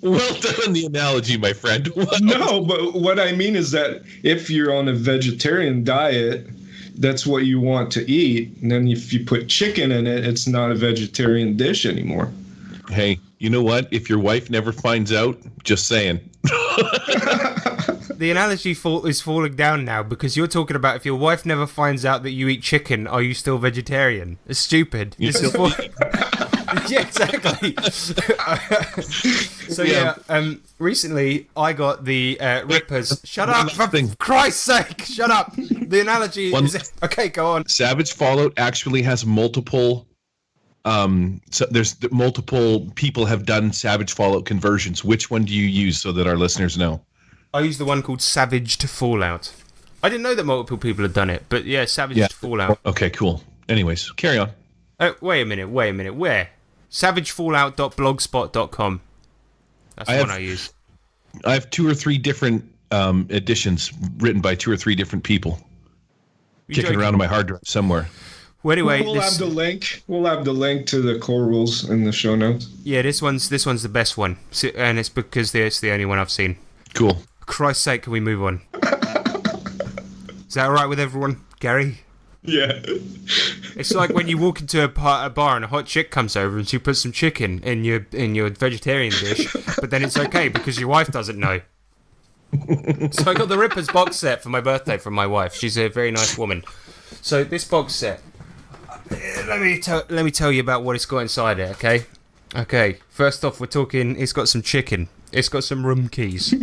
well done on the analogy, my friend. No, but what I mean is that if you're on a vegetarian diet, that's what you want to eat. And then if you put chicken in it, it's not a vegetarian dish anymore. Hey, you know what? If your wife never finds out, just saying. The analogy is falling down now because you're talking about if your wife never finds out that you eat chicken, are you still vegetarian? It's stupid. Yeah, exactly. Recently I got the Rippers. Shut up! For Christ's sake, shut up! The analogy is okay. Go on. Savage Fallout actually has multiple. So there's multiple people have done Savage Fallout conversions. Which one do you use so that our listeners know? I use the one called Savaged Fallout. I didn't know that multiple people had done it, but yeah, Savaged Fallout. Okay, cool. Anyways, carry on. Wait a minute. Where? SavageFallout.blogspot.com. That's the one I use. I have 2 or 3 different editions written by 2 or 3 different people. Kicking around on my hard drive somewhere. Well, anyway, we'll have the link. We'll have the link to the core rules in the show notes. Yeah, this one's the best one, and it's because it's the only one I've seen. Cool. For Christ's sake, can we move on? Is that all right with everyone, Gary? Yeah. It's like when you walk into a bar and a hot chick comes over and she puts some chicken in your vegetarian dish, but then it's okay because your wife doesn't know. So I got the Rippers box set for my birthday from my wife. She's a very nice woman. So this box set. Let me tell you about what it's got inside it, okay? Okay, first off, we're talking, it's got some chicken. It's got some room keys.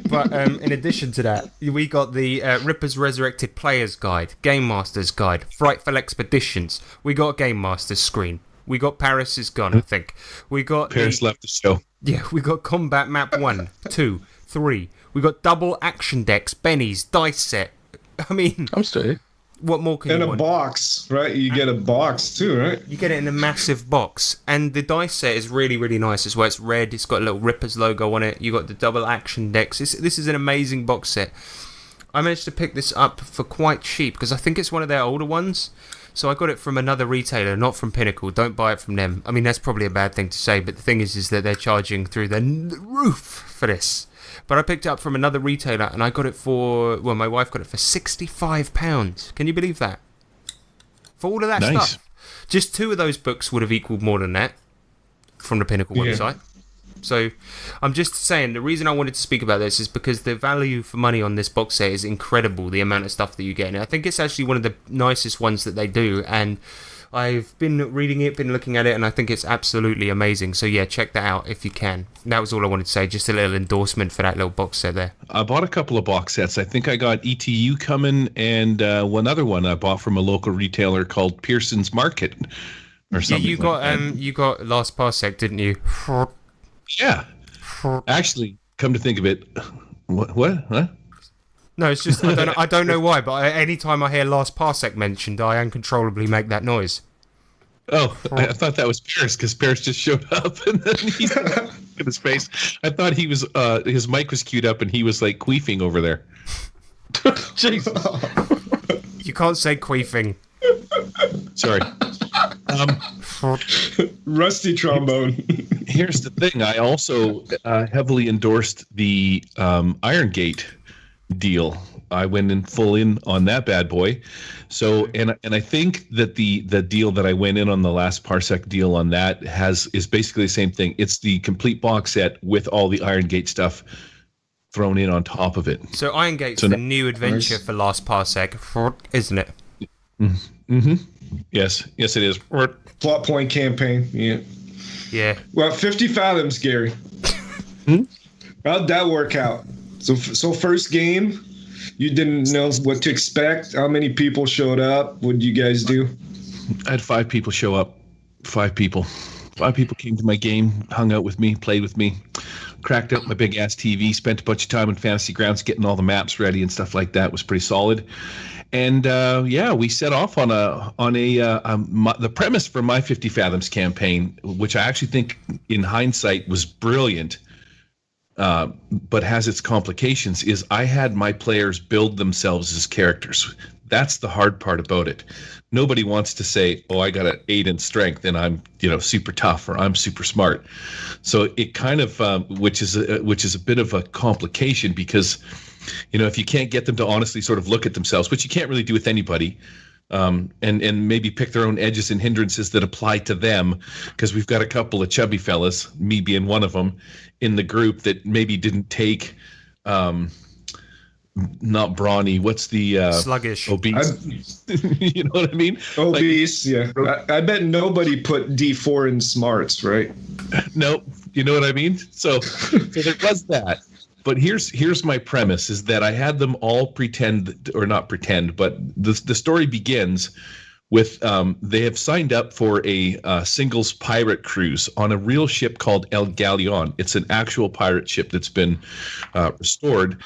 But in addition to that, we got the Rippers Resurrected Player's Guide, Game Master's Guide, Frightful Expeditions. We got a Game Master's screen. We got Paris is Gone, I think. We got Paris left the show. Yeah, we got Combat Map 1, 2, 3. We got double action decks, bennies, dice set. I mean... I'm still here. What more can you want? And a box, right? You get a box too, right? You get it in a massive box. And the dice set is really, really nice as well. It's red. It's got a little Rippers logo on it. You got the double action decks. This is an amazing box set. I managed to pick this up for quite cheap because I think it's one of their older ones. So I got it from another retailer, not from Pinnacle. Don't buy it from them. I mean, that's probably a bad thing to say, but the thing is that they're charging through the roof for this. But I picked it up from another retailer and I got it my wife got it for £65. Can you believe that? For all of that stuff. Just 2 of those books would have equaled more than that from the Pinnacle website. So I'm just saying, the reason I wanted to speak about this is because the value for money on this box set is incredible, the amount of stuff that you get. And I think it's actually one of the nicest ones that they do. And I've been reading it, been looking at it, and I think it's absolutely amazing. So yeah, check that out if you can. That was all I wanted to say, just a little endorsement for that little box set there. I bought a couple of box sets. I think I got ETU coming and one other one I bought from a local retailer called Pearson's Market or something. Yeah, you got Last Parsec, didn't you? Yeah. Actually, come to think of it, what? Huh? No, it's just I don't know why, but any time I hear Last Parsec mentioned, I uncontrollably make that noise. Oh, I thought that was Paris because Paris just showed up and then he's in his face. I thought he was his mic was queued up and he was like queefing over there. Jesus. You can't say queefing. Sorry. Rusty trombone. Here's the thing. I also heavily endorsed the Iron Gate deal. I went in full in on that bad boy. So, and I think that the deal that I went in on, the last Parsec deal on that, is basically the same thing. It's the complete box set with all the Iron Gate stuff thrown in on top of it. So Iron Gate's the new adventure for Last Parsec, isn't it? Mm-hmm. Yes, it is. Plot point campaign. Yeah. Well, 50 Fathoms, Gary. How'd that work out? So first game, you didn't know what to expect. How many people showed up? What did you guys do? I had 5 people show up. 5 people. 5 people came to my game, hung out with me, played with me, cracked out my big ass TV, spent a bunch of time in Fantasy Grounds getting all the maps ready and stuff like that. It was pretty solid. And we set off on the premise for my 50 Fathoms campaign, which I actually think in hindsight was brilliant, but has its complications, is I had my players build themselves as characters. That's the hard part about it. Nobody wants to say, oh, I got an 8 in strength and I'm, super tough, or I'm super smart. So it kind of, which is a bit of a complication, because if you can't get them to honestly sort of look at themselves, which you can't really do with anybody, and maybe pick their own edges and hindrances that apply to them, because we've got a couple of chubby fellas, me being one of them, in the group that maybe didn't take, not brawny, what's the sluggish, obese? You know what I mean? Obese, yeah. I bet nobody put D4 in smarts, right? No, you know what I mean? So there was that. But here's my premise, is that I had them all pretend, or not pretend, but the story begins with they have signed up for a singles pirate cruise on a real ship called El Galleon. It's an actual pirate ship that's been restored,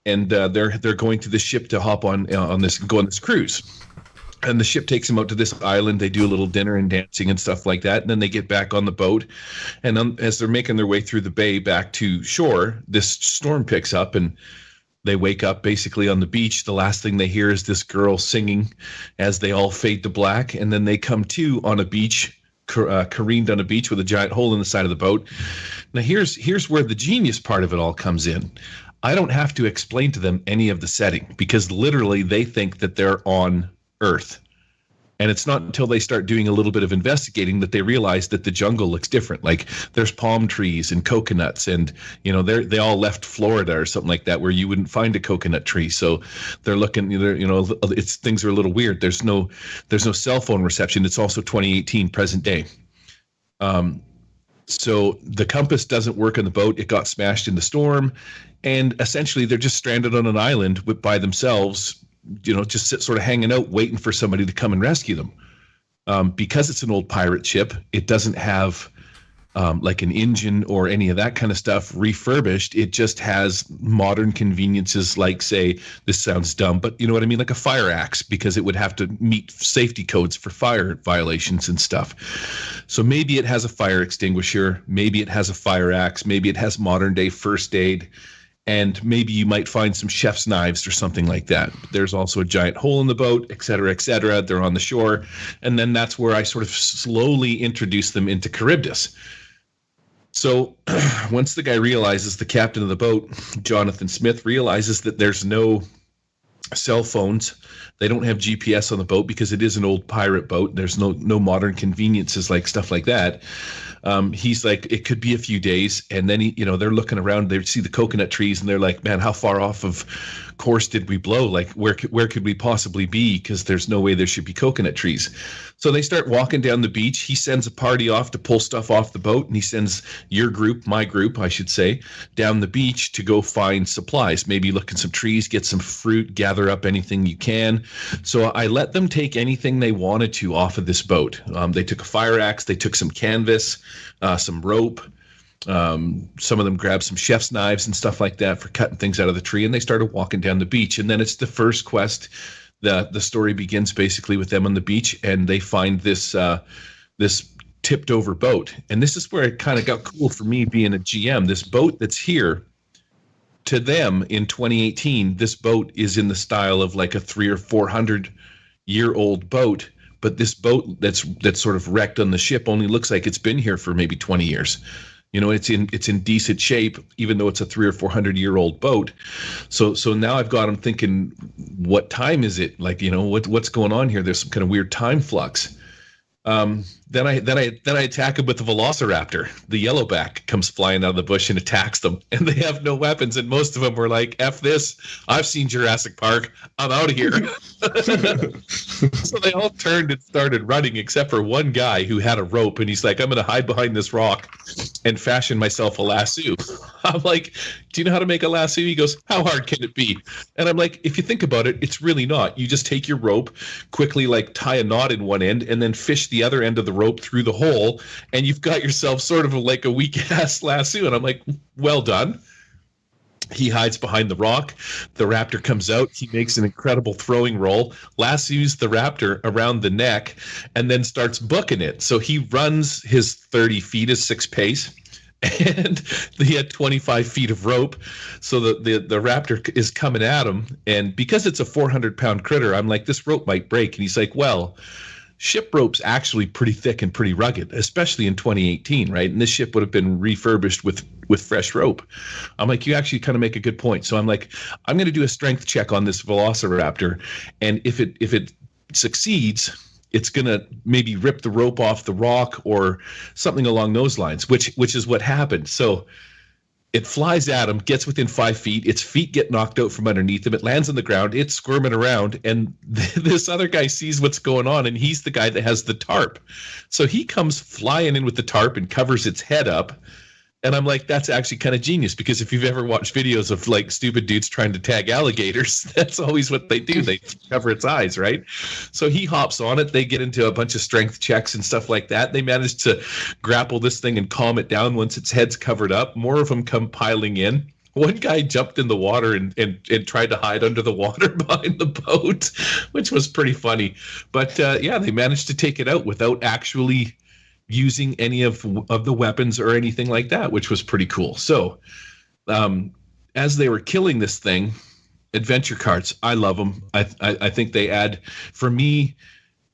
and they're going to this ship to hop on this cruise. And the ship takes them out to this island. They do a little dinner and dancing and stuff like that. And then they get back on the boat. And as they're making their way through the bay back to shore, this storm picks up and they wake up basically on the beach. The last thing they hear is this girl singing as they all fade to black. And then they come to on a beach, careened on a beach with a giant hole in the side of the boat. Now here's where the genius part of it all comes in. I don't have to explain to them any of the setting, because literally they think that they're on Earth. And it's not until they start doing a little bit of investigating that they realize that the jungle looks different. Like there's palm trees and coconuts, and they all left Florida or something like that, where you wouldn't find a coconut tree. So they're looking, things are a little weird. There's no cell phone reception. It's also 2018, present day. So the compass doesn't work on the boat. It got smashed in the storm, and essentially they're just stranded on an island by themselves, just sort of hanging out, waiting for somebody to come and rescue them. Because it's an old pirate ship, it doesn't have like an engine or any of that kind of stuff refurbished. It just has modern conveniences, like, say, this sounds dumb, but you know what I mean, like a fire axe, because it would have to meet safety codes for fire violations and stuff. So maybe it has a fire extinguisher, maybe it has a fire axe, maybe it has modern day first aid, and maybe you might find some chef's knives or something like that. There's also a giant hole in the boat, et cetera, et cetera. They're on the shore. And then that's where I sort of slowly introduce them into Charybdis. So once the guy realizes, the captain of the boat, Jonathan Smith, realizes that there's no cell phones. They don't have GPS on the boat because it is an old pirate boat. There's no modern conveniences like stuff like that. He's like, it could be a few days. And then they're looking around, they see the coconut trees, and they're like, man, how far off of course did we blow? Like, where could we possibly be? Because there's no way there should be coconut trees. So they start walking down the beach. He sends a party off to pull stuff off the boat, and he sends my group, I should say, down the beach to go find supplies, maybe look at some trees, get some fruit, gather up anything you can. So I let them take anything they wanted to off of this boat. They took a fire axe, they took some canvas, some rope. Some of them grabbed some chef's knives and stuff like that for cutting things out of the tree, and they started walking down the beach. And then it's the first quest. The story begins basically with them on the beach, and they find this tipped over boat. And this is where it kind of got cool for me being a GM. This boat that's here to them in 2018, this boat is in the style of like a 300 or 400-year-old boat. But this boat that's sort of wrecked on the ship only looks like it's been here for maybe 20 years. You know, it's in decent shape, even though it's a 300 or 400-year-old boat. So now I've got them thinking, what time is it? Like, you know, what's going on here? There's some kind of weird time flux. Then I attack him with the Velociraptor. The yellowback comes flying out of the bush and attacks them, and they have no weapons. And most of them were like, "F this! I've seen Jurassic Park. I'm out of here." So they all turned and started running, except for one guy who had a rope, and he's like, "I'm going to hide behind this rock and fashion myself a lasso." I'm like, "Do you know how to make a lasso?" He goes, "How hard can it be?" And I'm like, if you think about it, it's really not. You just take your rope, quickly like tie a knot in one end, and then fish the other end of the rope through the hole, and you've got yourself sort of like a weak ass lasso. And I'm like, well done. He hides behind the rock. The raptor comes out. He makes an incredible throwing roll, lassos the raptor around the neck, and then starts booking it. So he runs his 30 feet, his 6 pace, and he had 25 feet of rope. So the raptor is coming at him. And because it's a 400-pound critter, I'm like, this rope might break. And he's like, well, ship rope's actually pretty thick and pretty rugged, especially in 2018, right? And this ship would have been refurbished with fresh rope. I'm like, you actually kind of make a good point. So I'm like, I'm going to do a strength check on this Velociraptor, and if it succeeds, it's going to maybe rip the rope off the rock or something along those lines, which is what happened. So it flies at him, gets within 5 feet. Its feet get knocked out from underneath him. It lands on the ground. It's squirming around, and this other guy sees what's going on, and he's the guy that has the tarp. So he comes flying in with the tarp and covers its head up. And I'm like, that's actually kind of genius, because if you've ever watched videos of like stupid dudes trying to tag alligators, that's always what they do. They cover its eyes, right? So he hops on it. They get into a bunch of strength checks and stuff like that. They manage to grapple this thing and calm it down once its head's covered up. More of them come piling in. One guy jumped in the water and tried to hide under the water behind the boat, which was pretty funny. But yeah, they managed to take it out without actually using any of the weapons or anything like that, which was pretty cool. So as they were killing this thing, adventure cards, I love them. I think they add, for me,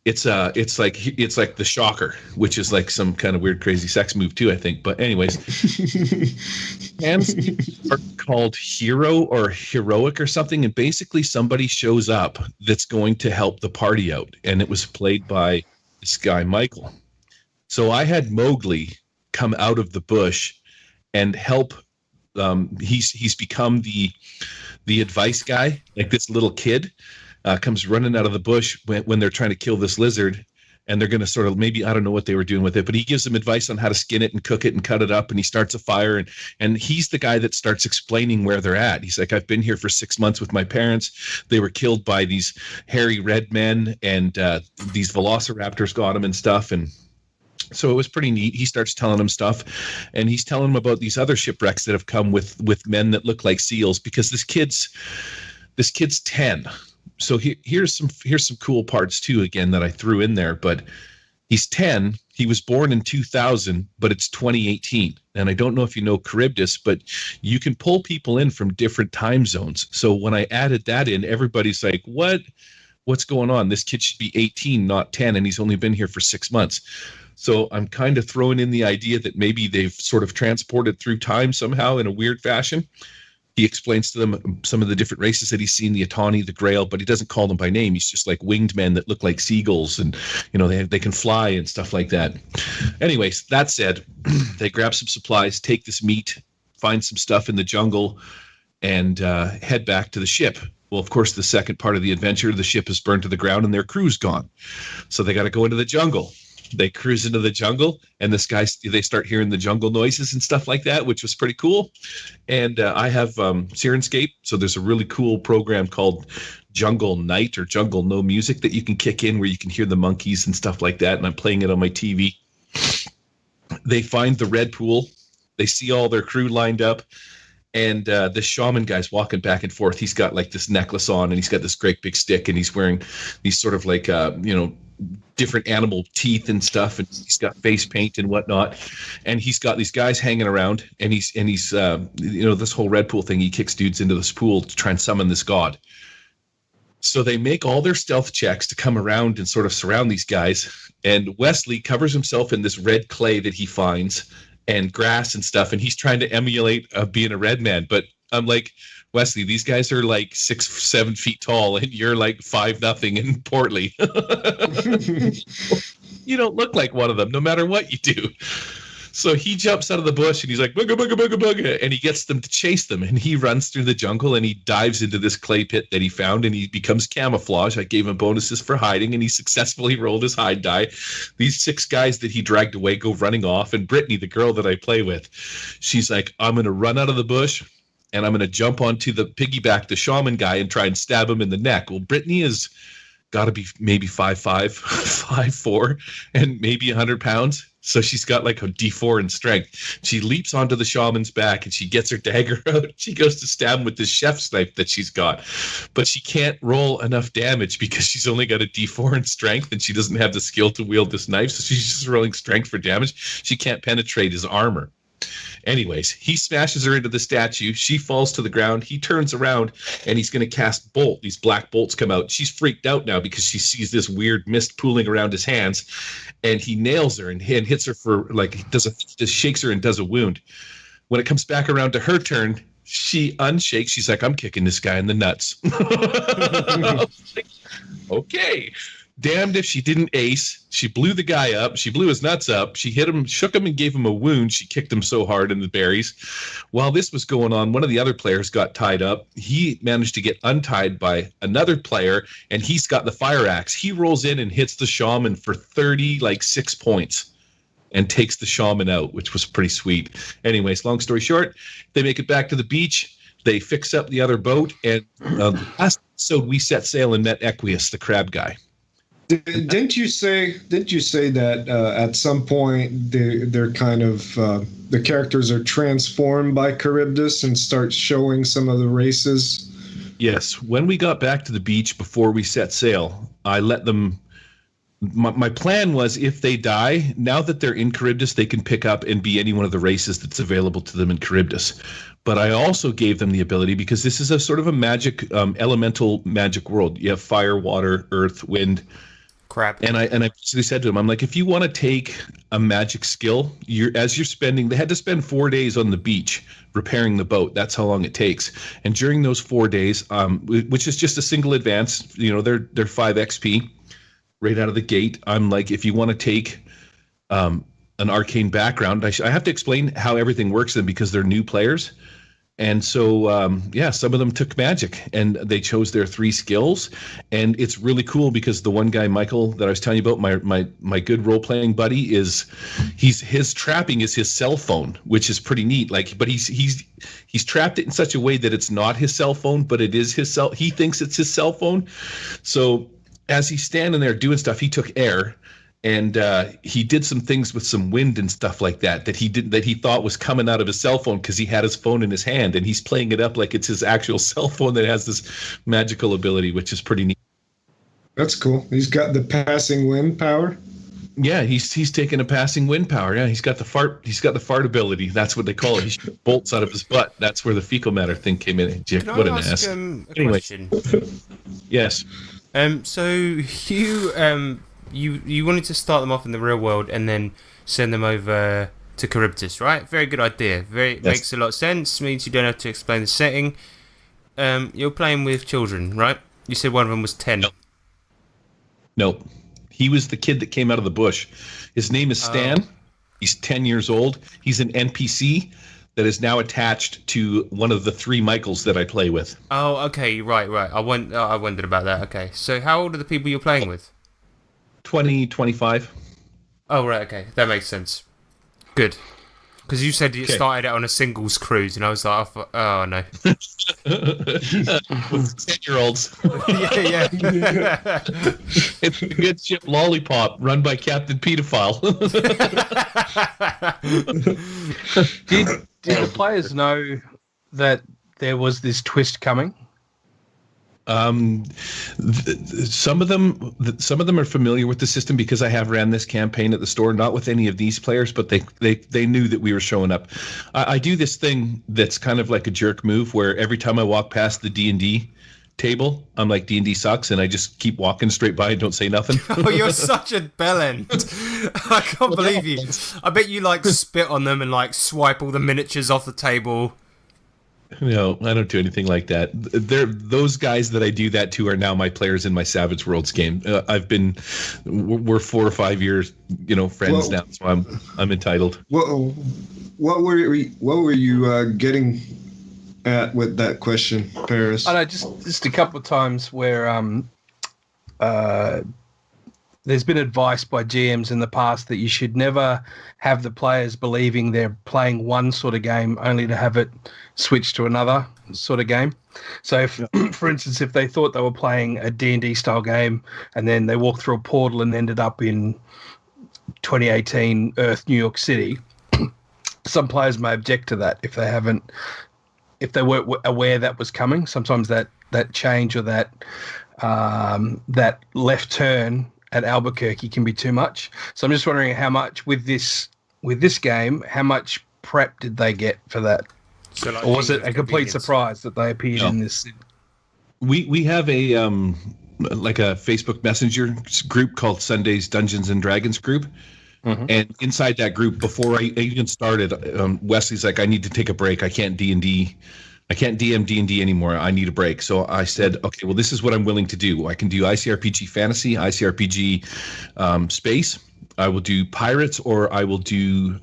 it's like the Shocker, which is like some kind of weird crazy sex move too, I think. But anyways, hands are called Hero or Heroic or something, and basically somebody shows up that's going to help the party out, and it was played by this guy Michael. So I had Mowgli come out of the bush and help. He's become the advice guy. Like this little kid comes running out of the bush when they're trying to kill this lizard, and they're going to sort of, maybe, I don't know what they were doing with it, but he gives them advice on how to skin it and cook it and cut it up, and he starts a fire, and he's the guy that starts explaining where they're at. He's like, I've been here for 6 months with my parents. They were killed by these hairy red men, and these velociraptors got them and stuff, and so it was pretty neat. He starts telling him stuff, and he's telling him about these other shipwrecks that have come with men that look like seals, because this kid's 10. So here's some cool parts too, again, that I threw in there. But he's 10. He was born in 2000, but it's 2018. And I don't know if you know Charybdis, but you can pull people in from different time zones. So when I added that in, everybody's like, what's going on? This kid should be 18, not 10, and he's only been here for 6 months. So I'm kind of throwing in the idea that maybe they've sort of transported through time somehow in a weird fashion. He explains to them some of the different races that he's seen, the Atani, the Grail, but he doesn't call them by name. He's just like winged men that look like seagulls, and they can fly and stuff like that. Anyways, that said, they grab some supplies, take this meat, find some stuff in the jungle, and head back to the ship. Well, of course, the second part of the adventure, the ship is burned to the ground and their crew's gone. So they got to go into the jungle. They cruise into the jungle, and they start hearing the jungle noises and stuff like that, which was pretty cool. And I have Sirenscape, so there's a really cool program called Jungle Night or Jungle No Music that you can kick in, where you can hear the monkeys and stuff like that, and I'm playing it on my TV. They find the red pool. They see all their crew lined up, and the shaman guy's walking back and forth. He's got like this necklace on, and he's got this great big stick, and he's wearing these sort of like different animal teeth and stuff, and he's got face paint and whatnot, and he's got these guys hanging around, and he's this whole red pool thing. He kicks dudes into this pool to try and summon this god. So they make all their stealth checks to come around and sort of surround these guys. And Wesley covers himself in this red clay that he finds and grass and stuff, and he's trying to emulate being a red man. But I'm like, Wesley, these guys are like 6-7 feet tall, and you're like 5-0 and portly. You don't look like one of them, no matter what you do. So he jumps out of the bush and he's like, booga, booga, booga, booga, and he gets them to chase them. And he runs through the jungle and he dives into this clay pit that he found, and he becomes camouflage. I gave him bonuses for hiding, and he successfully rolled his hide die. These 6 guys that he dragged away go running off. And Brittany, the girl that I play with, she's like, I'm going to run out of the bush and I'm going to jump onto the piggyback, the shaman guy, and try and stab him in the neck. Well, Brittany is got to be maybe 5'5", 5'4", and maybe 100 pounds. So she's got like a D4 in strength. She leaps onto the shaman's back and she gets her dagger out. She goes to stab him with this chef's knife that she's got. But she can't roll enough damage because she's only got a D4 in strength and she doesn't have the skill to wield this knife. So she's just rolling strength for damage. She can't penetrate his armor. Anyways, he smashes her into the statue. She falls to the ground. He turns around and he's going to cast bolt. These black bolts come out. She's freaked out now because she sees this weird mist pooling around his hands, and he nails her and hits her for just shakes her and does a wound. When it comes back around to her turn, she unshakes. She's like, I'm kicking this guy in the nuts. Like, okay. Damned if she didn't ace. She blew the guy up. She blew his nuts up. She hit him, shook him, and gave him a wound. She kicked him so hard in the berries. While this was going on, one of the other players got tied up. He managed to get untied by another player, and he's got the fire axe. He rolls in and hits the shaman for 6 points and takes the shaman out, which was pretty sweet. Anyways, long story short, they make it back to the beach. They fix up the other boat, and last episode we set sail and met Equius, the crab guy. Didn't you say that at some point they're kind of the characters are transformed by Charybdis and start showing some of the races? Yes. When we got back to the beach before we set sail, I let them. My plan was if they die, now that they're in Charybdis, they can pick up and be any one of the races that's available to them in Charybdis. But I also gave them the ability, because this is a sort of a magic, elemental magic world. You have fire, water, earth, wind. Crap. And I basically said to him, I'm like, if you want to take a magic skill, they had to spend 4 days on the beach repairing the boat. That's how long it takes. And during those 4 days, which is just a single advance, they're 5 XP right out of the gate. I'm like, if you want to take an arcane background, I have to explain how everything works then, because they're new players. And so, some of them took magic, and they chose their 3 skills. And it's really cool because the one guy, Michael, that I was telling you about, my good role-playing buddy, his trapping is his cell phone, which is pretty neat. But he's trapped it in such a way that it's not his cell phone, but it is his cell. He thinks it's his cell phone. So as he's standing there doing stuff, he took air. And he did some things with some wind and stuff like that he thought was coming out of his cell phone, because he had his phone in his hand, and he's playing it up like it's his actual cell phone that has this magical ability, which is pretty neat. That's cool. He's got the passing wind power. Yeah, he's taking a passing wind power. Yeah, he's got the fart ability. That's what they call it. He shoots bolts out of his butt. That's where the fecal matter thing came in. Can what I an ask ass. a question? Yes. So you wanted to start them off in the real world and then send them over to Charybdis, right? Very good idea. Makes a lot of sense. Means you don't have to explain the setting. You're playing with children, right? You said one of them was 10. Nope. He was the kid that came out of the bush. His name is Stan. He's 10 years old. He's an NPC that is now attached to one of the 3 Michaels that I play with. Oh, okay. Right. I wondered about that. Okay. So how old are the people you're playing with? 20, 25. Oh, right, okay. That makes sense. Good. Because you said you started out on a singles cruise, and I was like, oh no. 10-year-olds. Yeah. It's a good ship Lollipop, run by Captain Pedophile. Did the players know that there was this twist coming? Some of them are familiar with the system because I have ran this campaign at the store, not with any of these players, but they knew that we were showing up. I do this thing that's kind of like a jerk move where every time I walk past the D&D table, I'm like, D&D sucks, and I just keep walking straight by and don't say nothing. Oh, you're such a bellend. I can't believe you. I bet you like spit on them and like swipe all the miniatures off the table. No, I don't do anything like that. Those guys that I do that to are now my players in my Savage Worlds game. We're 4 or 5 years, friends now, so I'm entitled. What were you getting at with that question, Paris? I know, just a couple of times where there's been advice by GMs in the past that you should never have the players believing they're playing one sort of game only to have it switch to another sort of game. So, for instance, if they thought they were playing a D&D style game and then they walked through a portal and ended up in 2018 Earth, New York City, some players may object to that if they weren't aware that was coming. Sometimes that change or that left turn at Albuquerque can be too much. So I'm just wondering how much with this game, how much prep did they get for that? So like, or was it a complete surprise that they appeared in this? We have a Facebook Messenger group called Sunday's Dungeons and Dragons group. Mm-hmm. And inside that group, before I even started, Wesley's like, I need to take a break. I can't D&D. I can't DM D&D anymore. I need a break. So I said, okay, well, this is what I'm willing to do. I can do ICRPG fantasy, ICRPG space. I will do pirates, or I will do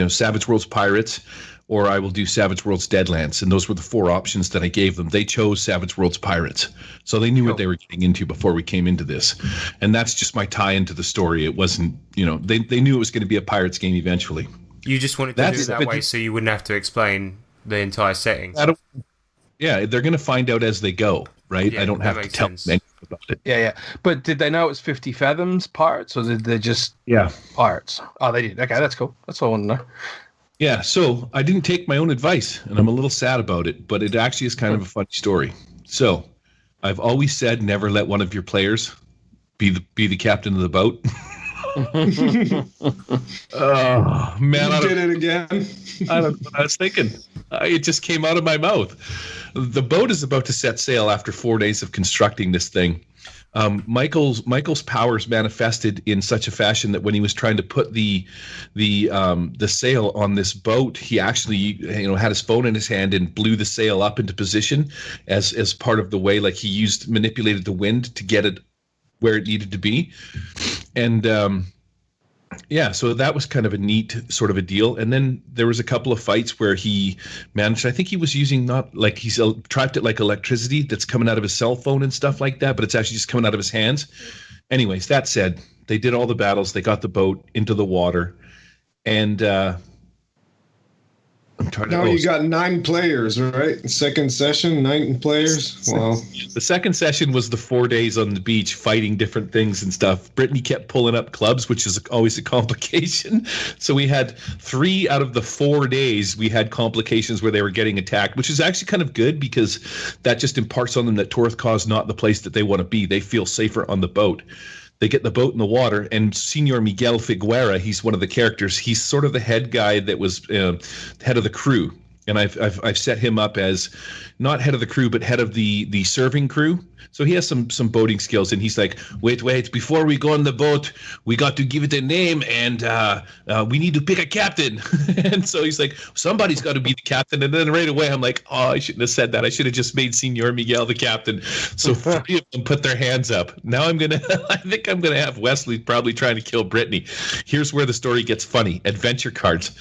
Savage Worlds pirates, or I will do Savage Worlds Deadlands. And those were the 4 options that I gave them. They chose Savage Worlds pirates. So they knew what they were getting into before we came into this. And that's just my tie into the story. It wasn't, they knew it was going to be a pirates game eventually. You just wanted to do it that way so you wouldn't have to explain the entire setting. They're going to find out as they go, right? Yeah, I don't have to tell them anything about it. Yeah. But did they know it was 50 Fathoms pirates, or did they just pirates? Oh, they did. Okay, that's cool. That's all I want to know. Yeah, so I didn't take my own advice, and I'm a little sad about it, but it actually is kind of a funny story. So I've always said never let one of your players be the captain of the boat. Oh, man. You did it again. I don't know what I was thinking. It just came out of my mouth. The boat is about to set sail after 4 days of constructing this thing. Michael's powers manifested in such a fashion that when he was trying to put the sail on this boat, he actually had his phone in his hand and blew the sail up into position as part of the way, like he manipulated the wind to get it where it needed to be. And so that was kind of a neat sort of a deal. And then there was a couple of fights where he managed, I think he was using he's trapped it like electricity that's coming out of his cell phone and stuff like that, but it's actually just coming out of his hands. Anyways, that said, they did all the battles. They got the boat into the water. And you got 9 players, right? Second session, 9 players. Wow. The second session was the 4 days on the beach fighting different things and stuff. Brittany kept pulling up clubs, which is always a complication. So we had 3 out of the 4 days we had complications where they were getting attacked, which is actually kind of good because that just imparts on them that Torthcaw is not the place that they want to be. They feel safer on the boat. They get the boat in the water, and Senor Miguel Figuera, he's one of the characters. He's sort of the head guy that was head of the crew, and I've set him up as not head of the crew, but head of the serving crew. So he has some boating skills, and he's like, wait, before we go on the boat, we got to give it a name, and we need to pick a captain. And so he's like, somebody's got to be the captain. And then right away, I'm like, oh, I shouldn't have said that. I should have just made Senor Miguel the captain. So 3 of them put their hands up. Now I think I'm gonna have Wesley probably trying to kill Brittany. Here's where the story gets funny. Adventure cards.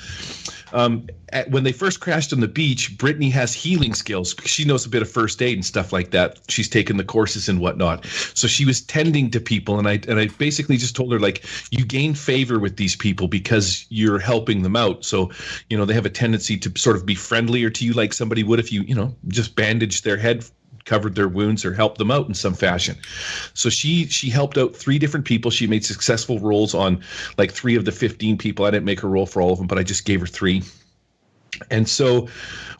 When they first crashed on the beach, Brittany has healing skills because she knows a bit of first aid and stuff like that. She's taken the courses and whatnot. So she was tending to people, and I basically just told her, like, you gain favor with these people because you're helping them out. So, they have a tendency to sort of be friendlier to you like somebody would if you, just bandaged their head, covered their wounds, or helped them out in some fashion. So she helped out 3 different people. She made successful rolls on like 3 of the 15 people. I didn't make her roll for all of them, but I just gave her 3. And so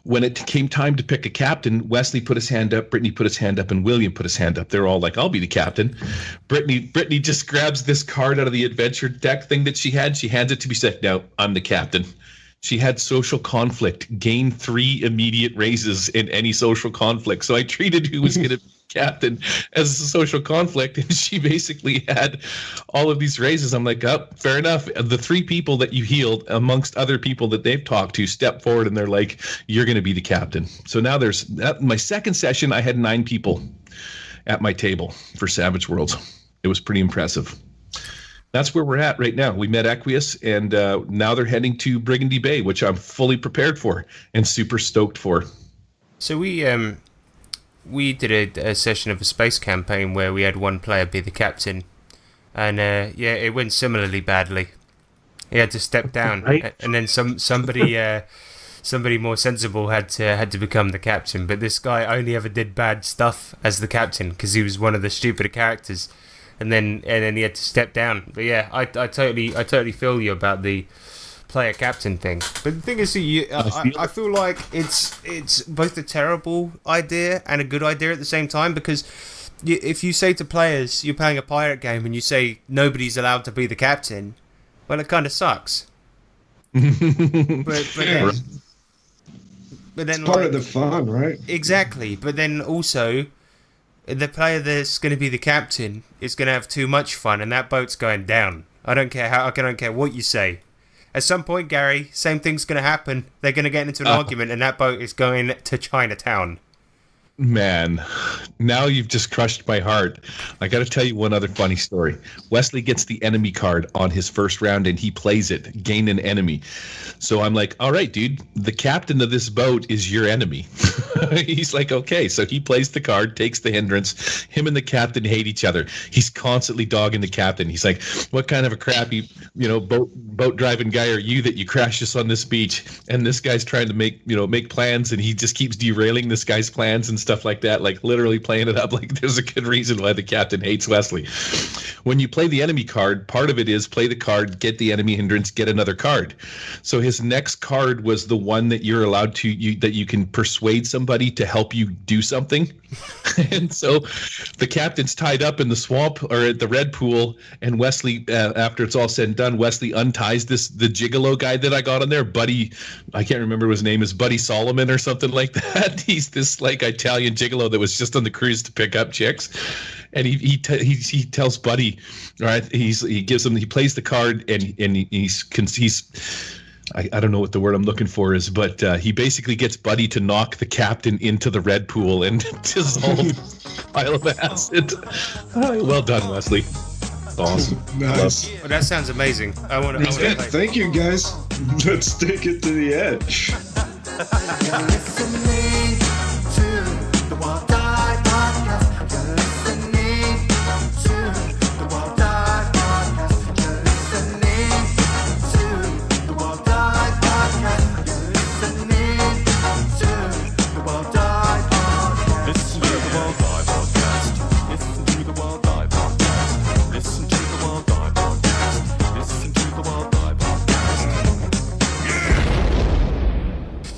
when it came time to pick a captain, Wesley put his hand up, Brittany put his hand up, and William put his hand up. They're all like, I'll be the captain. Brittany just grabs this card out of the adventure deck thing that she had. She hands it to me. She's like, no, I'm the captain. She had social conflict, gain 3 immediate raises in any social conflict. So I treated who was going to be captain as a social conflict, and she basically had all of these raises. I'm like, oh, fair enough. The 3 people that you healed, amongst other people that they've talked to, step forward, and they're like, you're going to be the captain. So now there's my second session, I had 9 people at my table for Savage Worlds. It was pretty impressive. That's where we're at right now. We met Equius, and now they're heading to Brigandy Bay, which I'm fully prepared for and super stoked for. So we did a session of a space campaign where we had one player be the captain, and it went similarly badly. He had to step down, right. And then somebody more sensible had to become the captain. But this guy only ever did bad stuff as the captain because he was one of the stupider characters. And then he had to step down. But yeah, I totally feel you about the player captain thing. But the thing is, I feel like it's both a terrible idea and a good idea at the same time, because if you say to players you're playing a pirate game and you say nobody's allowed to be the captain, well, it kind of sucks. but then it's part of the fun, right? Exactly. But then also, the player that's going to be the captain is going to have too much fun, and that boat's going down. I don't care what you say. At some point, Gary, same thing's going to happen. They're going to get into an argument, and that boat is going to Chinatown. Man, now you've just crushed my heart. I got to tell you one other funny story. Wesley gets the enemy card on his first round, and he plays it, gain an enemy. So I'm like, all right, dude, the captain of this boat is your enemy. He's like, okay. So he plays the card, takes the hindrance. Him and the captain hate each other. He's constantly dogging the captain. He's like, what kind of a crappy, boat driving guy are you that you crash us on this beach? And this guy's trying to make plans, and he just keeps derailing this guy's plans and stuff like that, like literally playing it up like there's a good reason why the captain hates Wesley. When you play the enemy card, part of it is play the card, get the enemy hindrance, get another card. So his next card was the one that you're allowed to, that you can persuade somebody to help you do something. And so the captain's tied up in the swamp or at the red pool, and Wesley, after it's all said and done, Wesley unties the gigolo guy that I got on there, Buddy, I can't remember what his name is, Buddy Solomon or something like that. He's this like Italian gigolo that was just on the cruise to pick up chicks. And he tells Buddy, all right, he plays the card, and he's I don't know what the word I'm looking for is, but he basically gets Buddy to knock the captain into the red pool and dissolve a pile of acid. Well done, Wesley. Awesome. Nice. Well, that sounds amazing. I want to. Thank you, guys. Let's take it to the edge.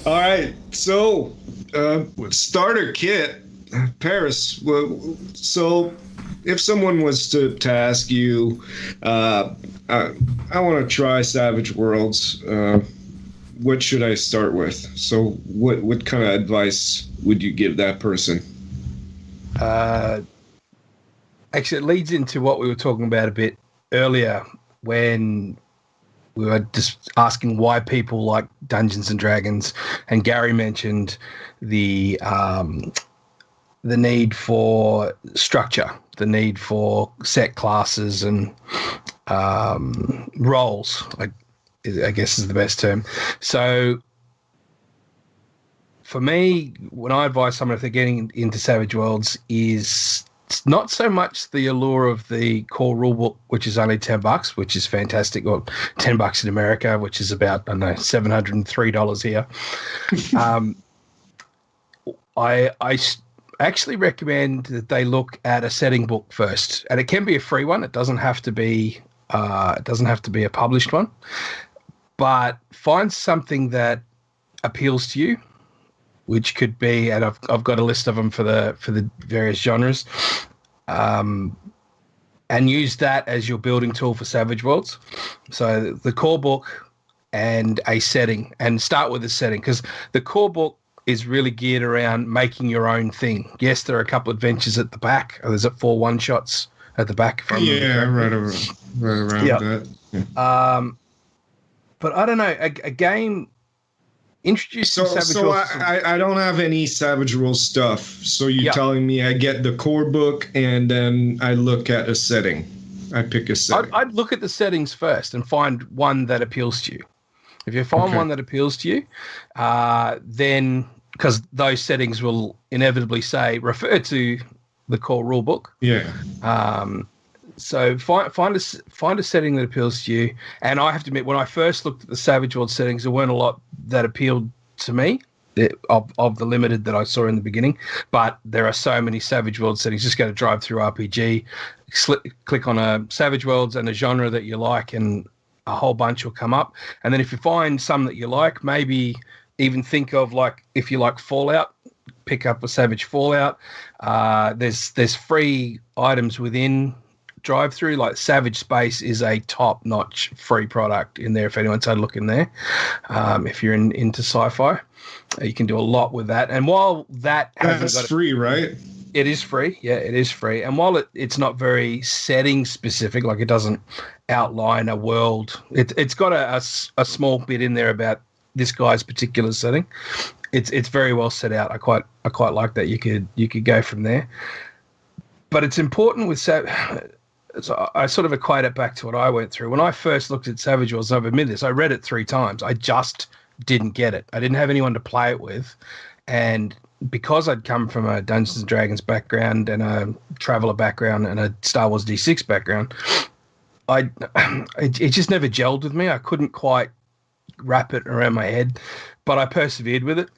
All right, so starter kit, Paris. So if someone was to ask you, I want to try Savage Worlds, what should I start with? So what kind of advice would you give that person? Actually, it leads into what we were talking about a bit earlier when we were just asking why people like Dungeons and Dragons, and Gary mentioned the need for structure, the need for set classes and roles, I guess is the best term. So for me, when I advise someone if they're getting into Savage Worlds, is it's not so much the allure of the core rulebook, which is only $10, which is fantastic, or $10 in America, which is about, I don't know, $703 here. I actually recommend that they look at a setting book first, and it can be a free one. It doesn't have to be a published one, but find something that appeals to you, which could be, and I've got a list of them for the various genres, and use that as your building tool for Savage Worlds. So the core book and a setting, and start with the setting, because the core book is really geared around making your own thing. Yes, there are a couple of adventures at the back. There's 4 one-shots at the back. Right around that. Yeah. But I don't know, a game introducing Savage Worlds. I don't have any Savage Worlds stuff. So you're telling me I get the core book and then I look at a setting. I pick a setting. I'd look at the settings first and find one that appeals to you. If you find one that appeals to you, then, because those settings will inevitably say refer to the core rule book. Yeah. So find a setting that appeals to you. And I have to admit, when I first looked at the Savage World settings, there weren't a lot that appealed to me of the limited that I saw in the beginning. But there are so many Savage World settings. Just go to Drive Through RPG, click on a Savage Worlds and a genre that you like, and a whole bunch will come up. And then if you find some that you like, maybe even think of, like, if you like Fallout, pick up a Savage Fallout. There's free items within Drive Through, like Savage Space is a top-notch free product in there if anyone's had a look in there. If you're into sci-fi, you can do a lot with that. And while that's free, right? It is free. Yeah, it is free. And while it's not very setting specific, like it doesn't outline a world, it's got a small bit in there about this guy's particular setting. It's very well set out. I quite like that. You could go from there. But it's important with so I sort of equate it back to what I went through. When I first looked at Savage Worlds, I've admitted this, I read it 3 times. I just didn't get it. I didn't have anyone to play it with. And because I'd come from a Dungeons and Dragons background and a Traveller background and a Star Wars D6 background, it just never gelled with me. I couldn't quite wrap it around my head, but I persevered with it.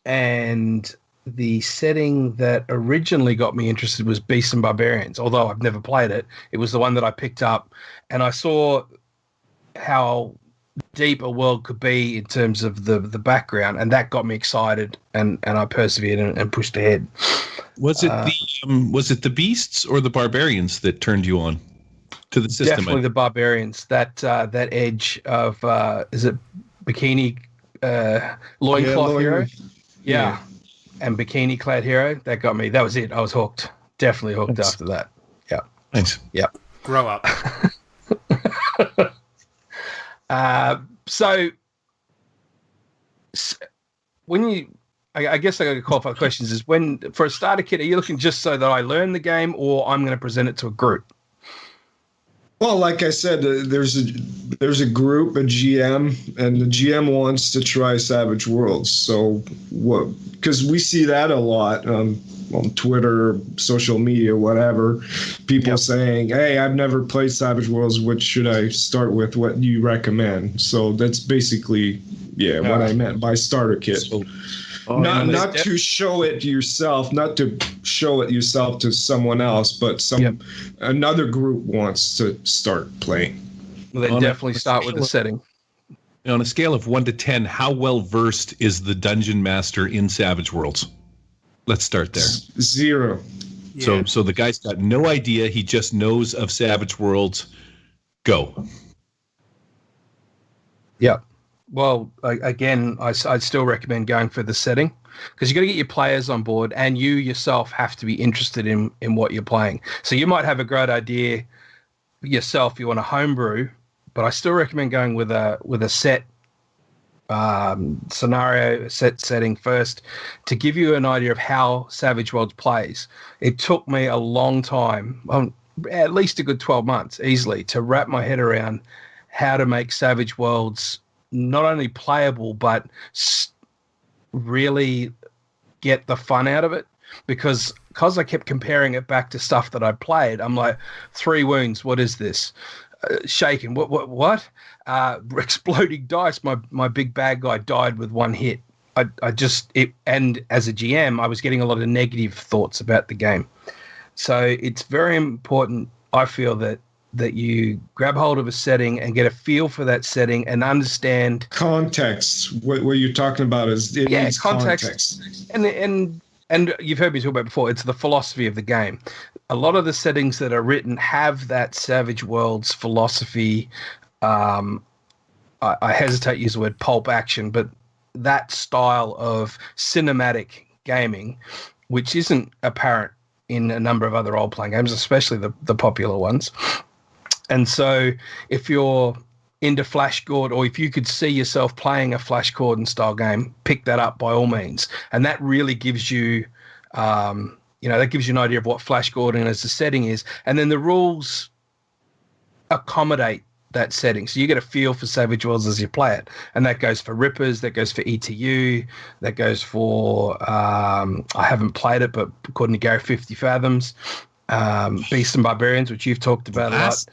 And the setting that originally got me interested was Beasts and Barbarians. Although I've never played it, it was the one that I picked up, and I saw how deep a world could be in terms of the background, and that got me excited, and I persevered and pushed ahead. Was it the Beasts or the Barbarians that turned you on to the system? Definitely the Barbarians. That edge of is it bikini loincloth hero? Yeah. And bikini clad hero, that got me. That was it. I was hooked. Definitely hooked after that. Yeah. Thanks. Yep. Grow up. So when you, I guess I got to qualify the questions, is when, for a starter kit, are you looking just so that I learn the game, or I'm going to present it to a group? Well, like I said, there's a group, a GM, and the GM wants to try Savage Worlds. So what? Because we see that a lot on Twitter, social media, whatever. People saying, "Hey, I've never played Savage Worlds. What should I start with? What do you recommend?" So that's basically what I meant by starter kit. So, not to show it yourself, not to show it yourself to someone else, but another group wants to start playing. Well, then definitely start with the setting. On a scale of 1 to 10, how well versed is the dungeon master in Savage Worlds? Let's start there. 0. Yeah. So the guy's got no idea. He just knows of Savage Worlds. Go. Yep. Well, again, I'd still recommend going for the setting, because you got to get your players on board, and you yourself have to be interested in what you're playing. So you might have a great idea yourself, you want to homebrew, but I still recommend going with a set scenario, set setting first, to give you an idea of how Savage Worlds plays. It took me a long time, at least a good 12 months easily, to wrap my head around how to make Savage Worlds not only playable, but really get the fun out of it. Because I kept comparing it back to stuff that I played, I'm like, 3 wounds, what is this? Shaken, what? Exploding dice, my big bad guy died with 1 hit. And as a GM, I was getting a lot of negative thoughts about the game. So it's very important, I feel, that that you grab hold of a setting and get a feel for that setting and understand context. What you're talking about is needs context. And you've heard me talk about it before. It's the philosophy of the game. A lot of the settings that are written have that Savage Worlds philosophy. I hesitate to use the word pulp action, but that style of cinematic gaming, which isn't apparent in a number of other role-playing games, especially the popular ones. And so if you're into Flash Gordon, or if you could see yourself playing a Flash Gordon style game, pick that up by all means. And that really gives you, that gives you an idea of what Flash Gordon as a setting is. And then the rules accommodate that setting. So you get a feel for Savage Worlds as you play it. And that goes for Rippers, that goes for ETU, that goes for, I haven't played it, but according to Gary, 50 Fathoms, Beasts and Barbarians, which you've talked about a lot.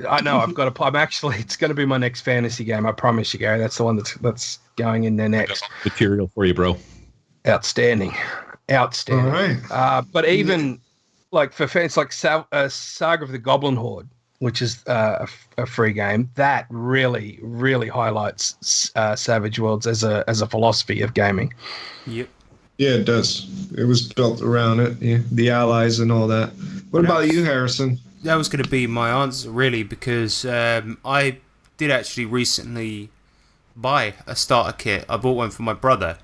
I know it's going to be my next fantasy game. I promise you, Gary. That's the one that's going in there next. Material for you, bro. Outstanding. All right. But even like for fans like Saga of the Goblin Horde, which is a free game, that really, really highlights Savage Worlds as a philosophy of gaming. Yep. Yeah, it does. It was built around it. Yeah, the allies and all that. What about you, Harrison? That was going to be my answer, really, because I did actually recently buy a starter kit. I bought one for my brother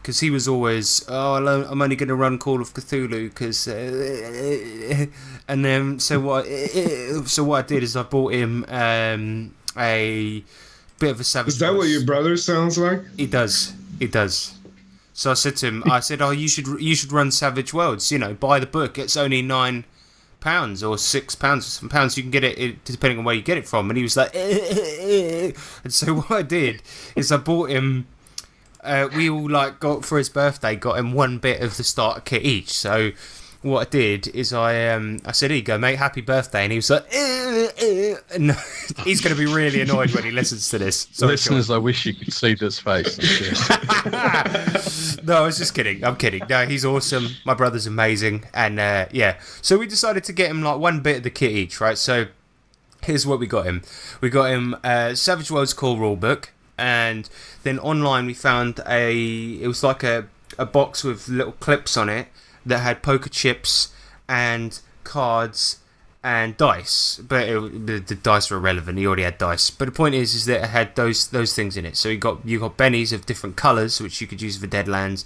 because he was always, I'm only going to run Call of Cthulhu because, and then so what I did is I bought him a bit of a Savage. Is that what your brother sounds like? He does. So I said to him, oh, you should run Savage Worlds. Buy the book. It's only £9 or £6 or £7. You can get it depending on where you get it from. And he was like, and so what I did is I bought him. We all got for his birthday, got him one bit of the starter kit each. So what I did is I said, here you go, mate, happy birthday. And he was like, no, he's going to be really annoyed when he listens to this. Sorry, listeners, I wish you could see this face. No, I was just kidding. I'm kidding. No, he's awesome. My brother's amazing. And yeah, so we decided to get him one bit of the kit each, right? So here's what we got him. We got him Savage Worlds core rulebook. And then online we found it was like a box with little clips on it that had poker chips and cards and dice, but the dice were irrelevant. He already had dice. But the point is that it had those things in it. So you got bennies of different colours, which you could use for Deadlands,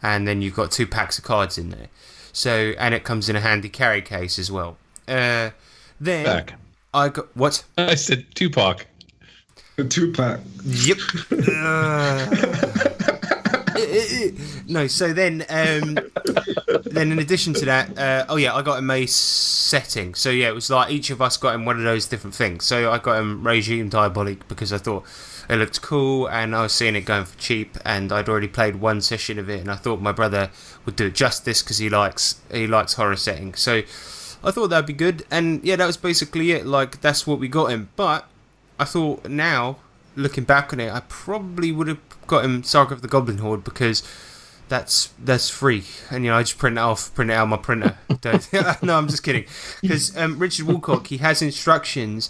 and then you've got 2 packs of cards in there. So and it comes in a handy carry case as well. Then Back. I got what? I said Tupac. A 2-pack. Yep. No, so then in addition to that, I got him a setting. So yeah, it was like each of us got him one of those different things. So I got him Regime Diabolic because I thought it looked cool and I was seeing it going for cheap, and I'd already played one session of it, and I thought my brother would do it justice because he likes horror settings. So I thought that'd be good, and yeah, that was basically it. That's what we got him. But I thought now, looking back on it, I probably would have got him Saga of the Goblin Horde because that's free, and I just print it out on my printer. No, I'm just kidding. Because Richard Woolcock, he has instructions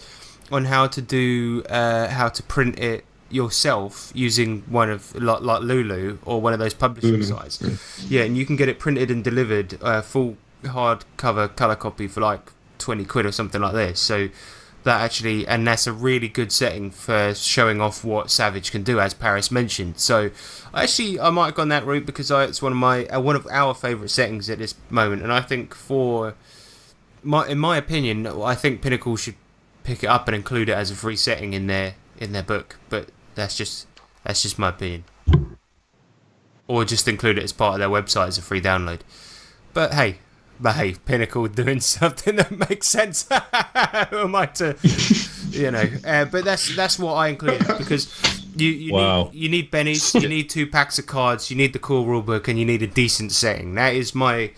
on how to print it yourself using one of like Lulu or one of those publishing sites. Yeah, and you can get it printed and delivered, full hardcover colour copy for like 20 quid or something like this. So that's a really good setting for showing off what Savage can do, as Paris mentioned. So I might have gone that route because it's one of our favourite settings at this moment, and I think in my opinion, I think Pinnacle should pick it up and include it as a free setting in their book. But that's just my opinion, or just include it as part of their website as a free download. But hey, Pinnacle doing something that makes sense. Who am I to, but that's what I included because you need bennies, you need 2 packs of cards, you need the core rulebook, and you need a decent setting. That is my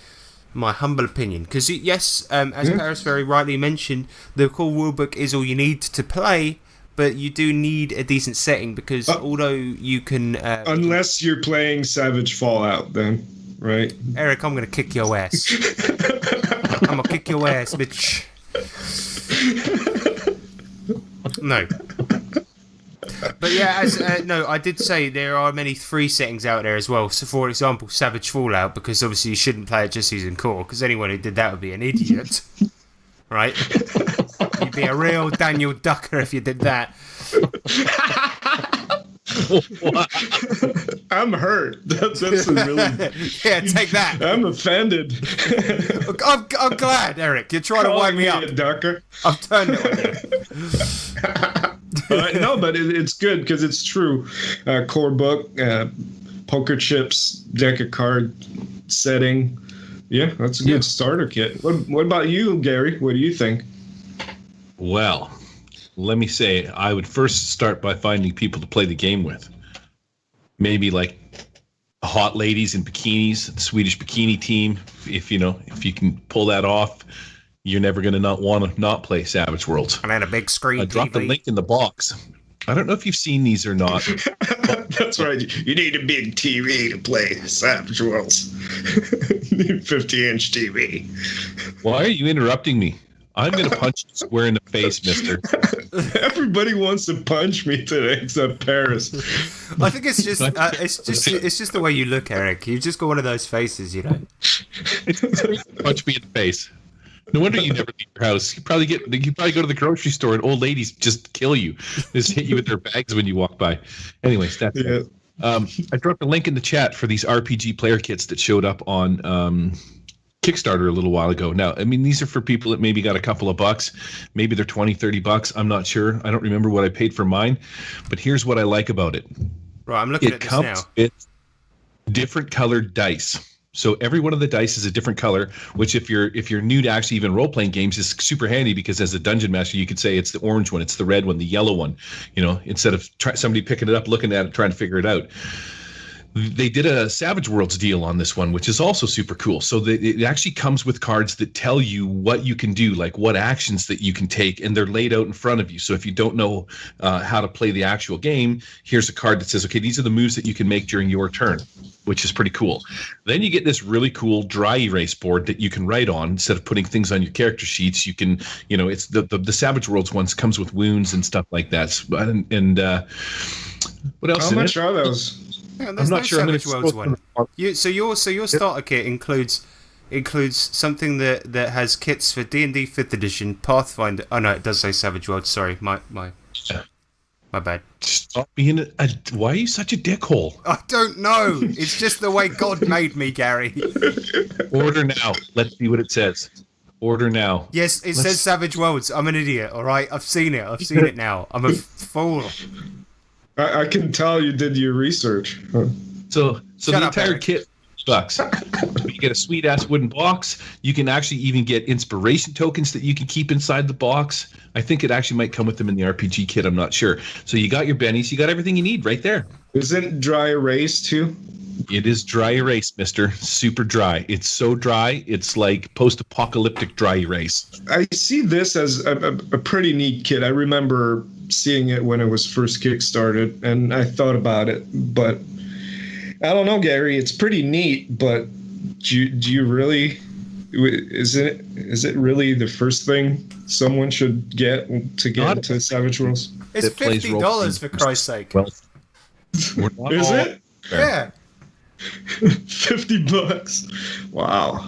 humble opinion. Because yes, as Paris very rightly mentioned, the core rulebook is all you need to play, but you do need a decent setting because although you can, unless you're playing Savage Fallout, then. Right. Eric, I'm going to kick your ass. I'm going to kick your ass, bitch. No. But yeah, I did say there are many 3 settings out there as well. So, for example, Savage Fallout, because obviously you shouldn't play it just using core, because anyone who did that would be an idiot, right? You'd be a real Daniel Ducker if you did that. I'm hurt. That's a really... Yeah, take that. I'm offended. I'm glad, Eric. You're trying to wind me up. Ducker. I've turned it on you. No, but it's good because it's true. Core book, poker chips, deck of card setting. Yeah, that's a good starter kit. What about you, Gary? What do you think? Well, let me say, I would first start by finding people to play the game with. Maybe like hot ladies in bikinis, the Swedish bikini team. If you can pull that off, you're never going to not want to not play Savage Worlds. And then a big screen I dropped TV. a link in the box. I don't know if you've seen these or not. That's right. You need a big TV to play Savage Worlds. You need a 50-inch TV. Why are you interrupting me? I'm going to punch you square in the face, mister. Everybody wants to punch me today except Paris. I think it's just the way you look, Eric. You've just got one of those faces, you know. Punch me in the face. No wonder you never leave your house. You probably go to the grocery store and old ladies just kill you. Just hit you with their bags when you walk by. Anyways, that's it. I dropped a link in the chat for these RPG player kits that showed up on Kickstarter a little while ago. Now, I mean, these are for people that maybe got a couple of bucks. Maybe they're $20-$30. I'm not sure. I don't remember what I paid for mine. But here's what I like about it. Right, I'm looking at this now. It comes with different colored dice. So every one of the dice is a different color, which if you're new to actually even role-playing games is super handy because as a dungeon master, you could say it's the orange one, it's the red one, the yellow one, instead of somebody picking it up, looking at it, trying to figure it out. They did a Savage Worlds deal on this one, which is also super cool. So it actually comes with cards that tell you what you can do, like what actions that you can take, and they're laid out in front of you. So if you don't know how to play the actual game, here's a card that says, okay, these are the moves that you can make during your turn, which is pretty cool. Then you get this really cool dry erase board that you can write on instead of putting things on your character sheets. You can, it's the Savage Worlds ones comes with wounds and stuff like that. And what else? How much are those? Yeah, I'm not sure. Savage Worlds one. So your starter kit includes something that has kits for D&D 5th edition, Pathfinder. Oh no, it does say Savage Worlds. Sorry, my bad. Stop being why are you such a dickhole? I don't know. It's just the way God made me, Gary. Order now. Let's see what it says. Order now. Yes, it says Savage Worlds. I'm an idiot. All right, I've seen it now. I'm a fool. I can tell you did your research. So the entire Eric. kit bucks. You get a sweet ass wooden box. You can actually even get inspiration tokens that you can keep inside the box. I think it actually might come with them in the RPG kit. I'm not sure. So you got your bennies. You got everything you need right there. Isn't dry erase too? It is dry erase, mister. Super dry. It's so dry. It's like post-apocalyptic dry erase. I see this as a pretty neat kit. I remember seeing it when it was first kickstarted, and I thought about it, but I don't know, Gary. It's pretty neat, but do you really? Is it really the first thing someone should get to get into Savage Worlds? It's $50 for Christ's sake. Well, Is it? Yeah. $50. Wow.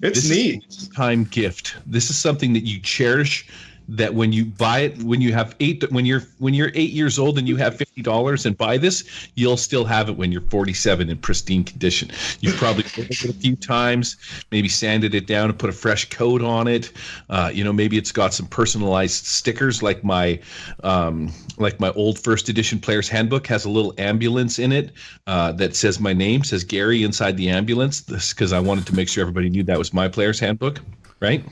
It's neat. Is a time gift. This is something that you cherish. That when you buy it, when you're 8 years old and you have $50 and buy this, you'll still have it when you're 47 in pristine condition. You've probably opened it a few times, maybe sanded it down and put a fresh coat on it. Maybe it's got some personalized stickers, like my old first edition player's handbook has a little ambulance in it that says my name, says Gary inside the ambulance. This because I wanted to make sure everybody knew that was my player's handbook. Right?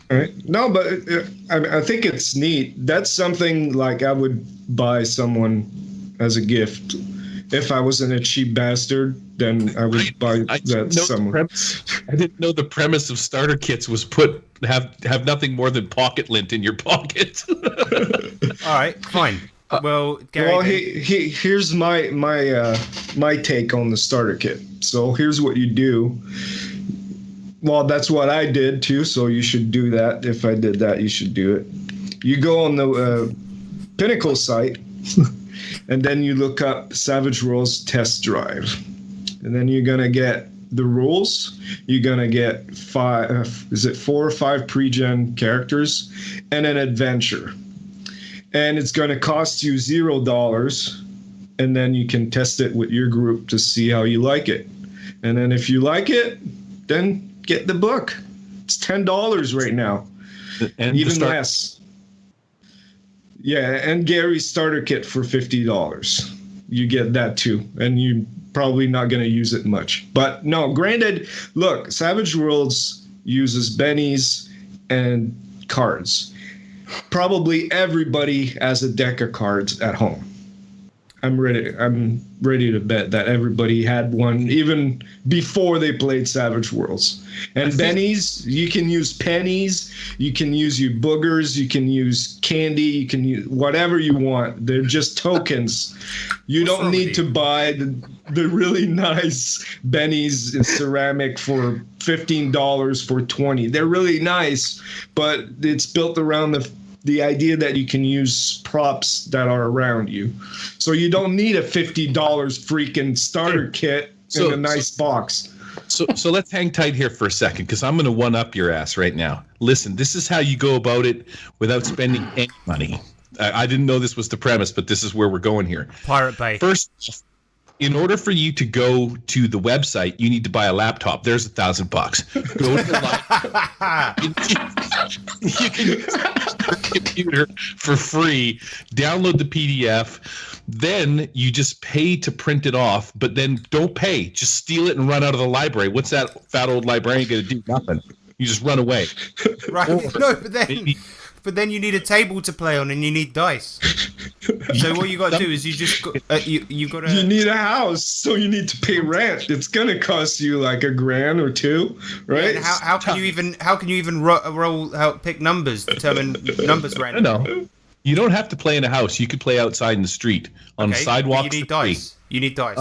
No, but I think it's neat. That's something like I would buy someone as a gift. If I wasn't a cheap bastard, then I would buy that someone. I didn't know the premise of starter kits was have nothing more than pocket lint in your pocket. All right, fine. Well, Gary. Well, here's my take on the starter kit. So here's what you do. Well, that's what I did too, so you should do that. If I did that, you should do it. You go on the Pinnacle site, and then you look up Savage Worlds Test Drive. And then you're going to get the rules. You're going to get 4 or 5 pre-gen characters and an adventure. And it's going to cost you $0. And then you can test it with your group to see how you like it. And then if you like it, then get the book. It's $10 right now. And even less. Yeah, and Gary's starter kit for $50. You get that too. And you're probably not going to use it much. But no, granted, look, Savage Worlds uses bennies and cards. Probably everybody has a deck of cards at home. I'm ready to bet that everybody had one even before they played Savage Worlds. And bennies, you can use pennies, you can use your boogers, you can use candy, you can use whatever you want. They're just tokens. You don't need to buy the really nice bennies in ceramic for $15 for $20. They're really nice, but it's built around the idea that you can use props that are around you. So you don't need a $50 freaking starter kit in a nice box. So let's hang tight here for a second, because I'm going to one-up your ass right now. Listen, this is how you go about it without spending any money. I didn't know this was the premise, but this is where we're going here. Pirate Bay. First, in order for you to go to the website, you need to buy a laptop. There's $1,000. Go to the you can use your computer for free. Download the PDF. Then you just pay to print it off. But then don't pay. Just steal it and run out of the library. What's that fat old librarian going to do? Nothing. You just run away. Right? No, but then you need a table to play on, and you need dice. So what you got to do is you just you got to. You need a house, so you need to pay rent. It's gonna cost you like $1,000 or $2,000, right? And how can you even pick numbers, determine numbers randomly? No, you don't have to play in a house. You could play outside in the street on sidewalks. You need dice. You need dice.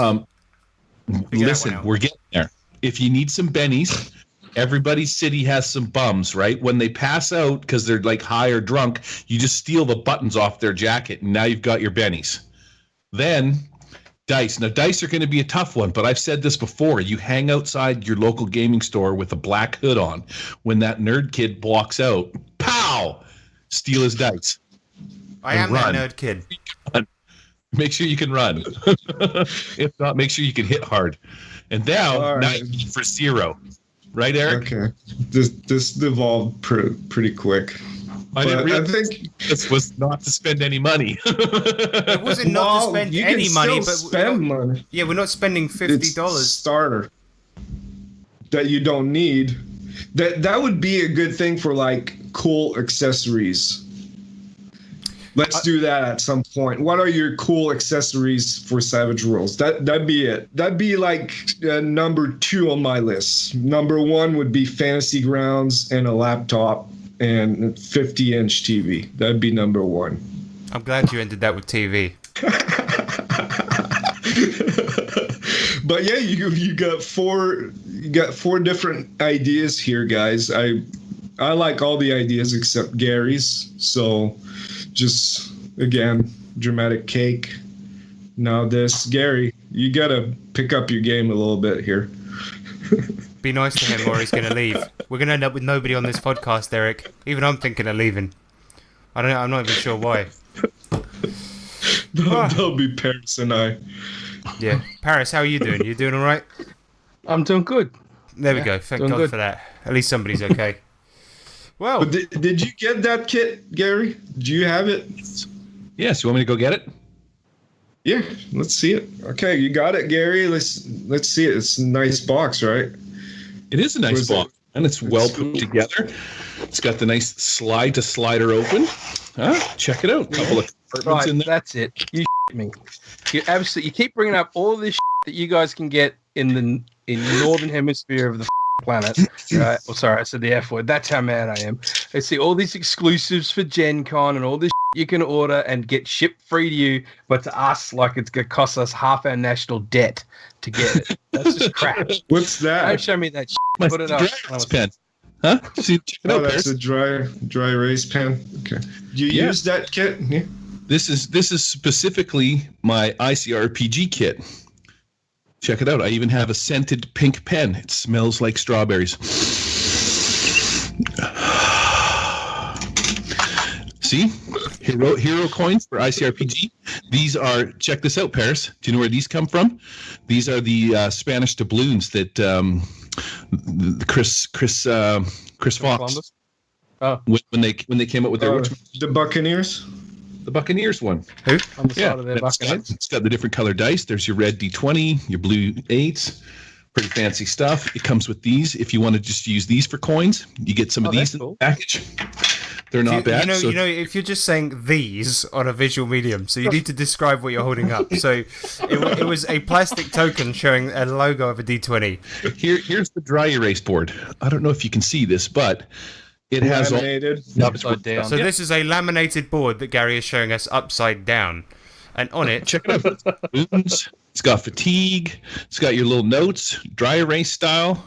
Listen, we're getting there. If you need some bennies. Everybody's city has some bums, right? When they pass out because they're like high or drunk, you just steal the buttons off their jacket, and now you've got your bennies. Then dice. Now, dice are going to be a tough one, but I've said this before. You hang outside your local gaming store with a black hood on. When that nerd kid blocks out, pow! Steal his dice. I am that nerd kid. Make sure you can run. If not, make sure you can hit hard. And now you need for $0. Right, Eric? Okay. This devolved pretty quick. I think this was not to spend any money. It wasn't not to spend any money, but spend money. Yeah, we're not spending $50. It's starter that you don't need. That would be a good thing for like cool accessories. Let's do that at some point. What are your cool accessories for Savage Worlds? That'd be it. That'd be like number 2 on my list. Number 1 would be Fantasy Grounds and a laptop and 50-inch TV. That'd be number 1. I'm glad you ended that with TV. But yeah, you got four different ideas here, guys. I like all the ideas except Gary's. So. Just, again, dramatic cake. Now this. Gary, you got to pick up your game a little bit here. Be nice to him or he's going to leave. We're going to end up with nobody on this podcast, Eric. Even I'm thinking of leaving. I'm not even sure why. That'll be Paris and I. Yeah. Paris, how are you doing? You doing all right? I'm doing good. There we go. Thank God for that. At least somebody's okay. Well, but did you get that kit, Gary? Do you have it? Yes. You want me to go get it? Yeah, let's see it. Okay, you got it, Gary. Let's see it. It's a nice box, right? It is a nice box, and it's well put together. It's got the nice slide to slider open. Check it out. Couple of compartments in there. That's it. You me. You keep bringing up all this that you guys can get in the northern hemisphere of the planet. Right? Oh, sorry, I said the F word. That's how mad I am. I see all these exclusives for Gen Con and all this you can order and get shipped free to you, but to us, like it's going to cost us half our national debt to get it. That's just crap. What's that? Don't show me that shit. Put it up. Pen. Huh? See, check it out, that's Paris. a dry erase pen. Okay. Do you use that kit? Yeah. This is specifically my ICRPG kit. Check it out. I even have a scented pink pen. It smells like strawberries. See? Hero coins for ICRPG. These are, check this out, Paris. Do you know where these come from? These are the Spanish doubloons that Chris Fox. Columbus? Oh. When they came up with their The Buccaneers? the Buccaneers one. Who? On the side of their bucket. It's got the different color dice. There's your red D20, your blue 8s. Pretty fancy stuff. It comes with these. If you want to just use these for coins, you get some of these in the package. They're not bad. You know, if you're just saying these on a visual medium, so you need to describe what you're holding up. So it was a plastic token showing a logo of a D20. Here's the dry erase board. I don't know if you can see this, but it has Laminated. Upside down. So this is a laminated board that Gary is showing us upside down. And on it, check it out. It's got fatigue. It's got your little notes, dry erase style.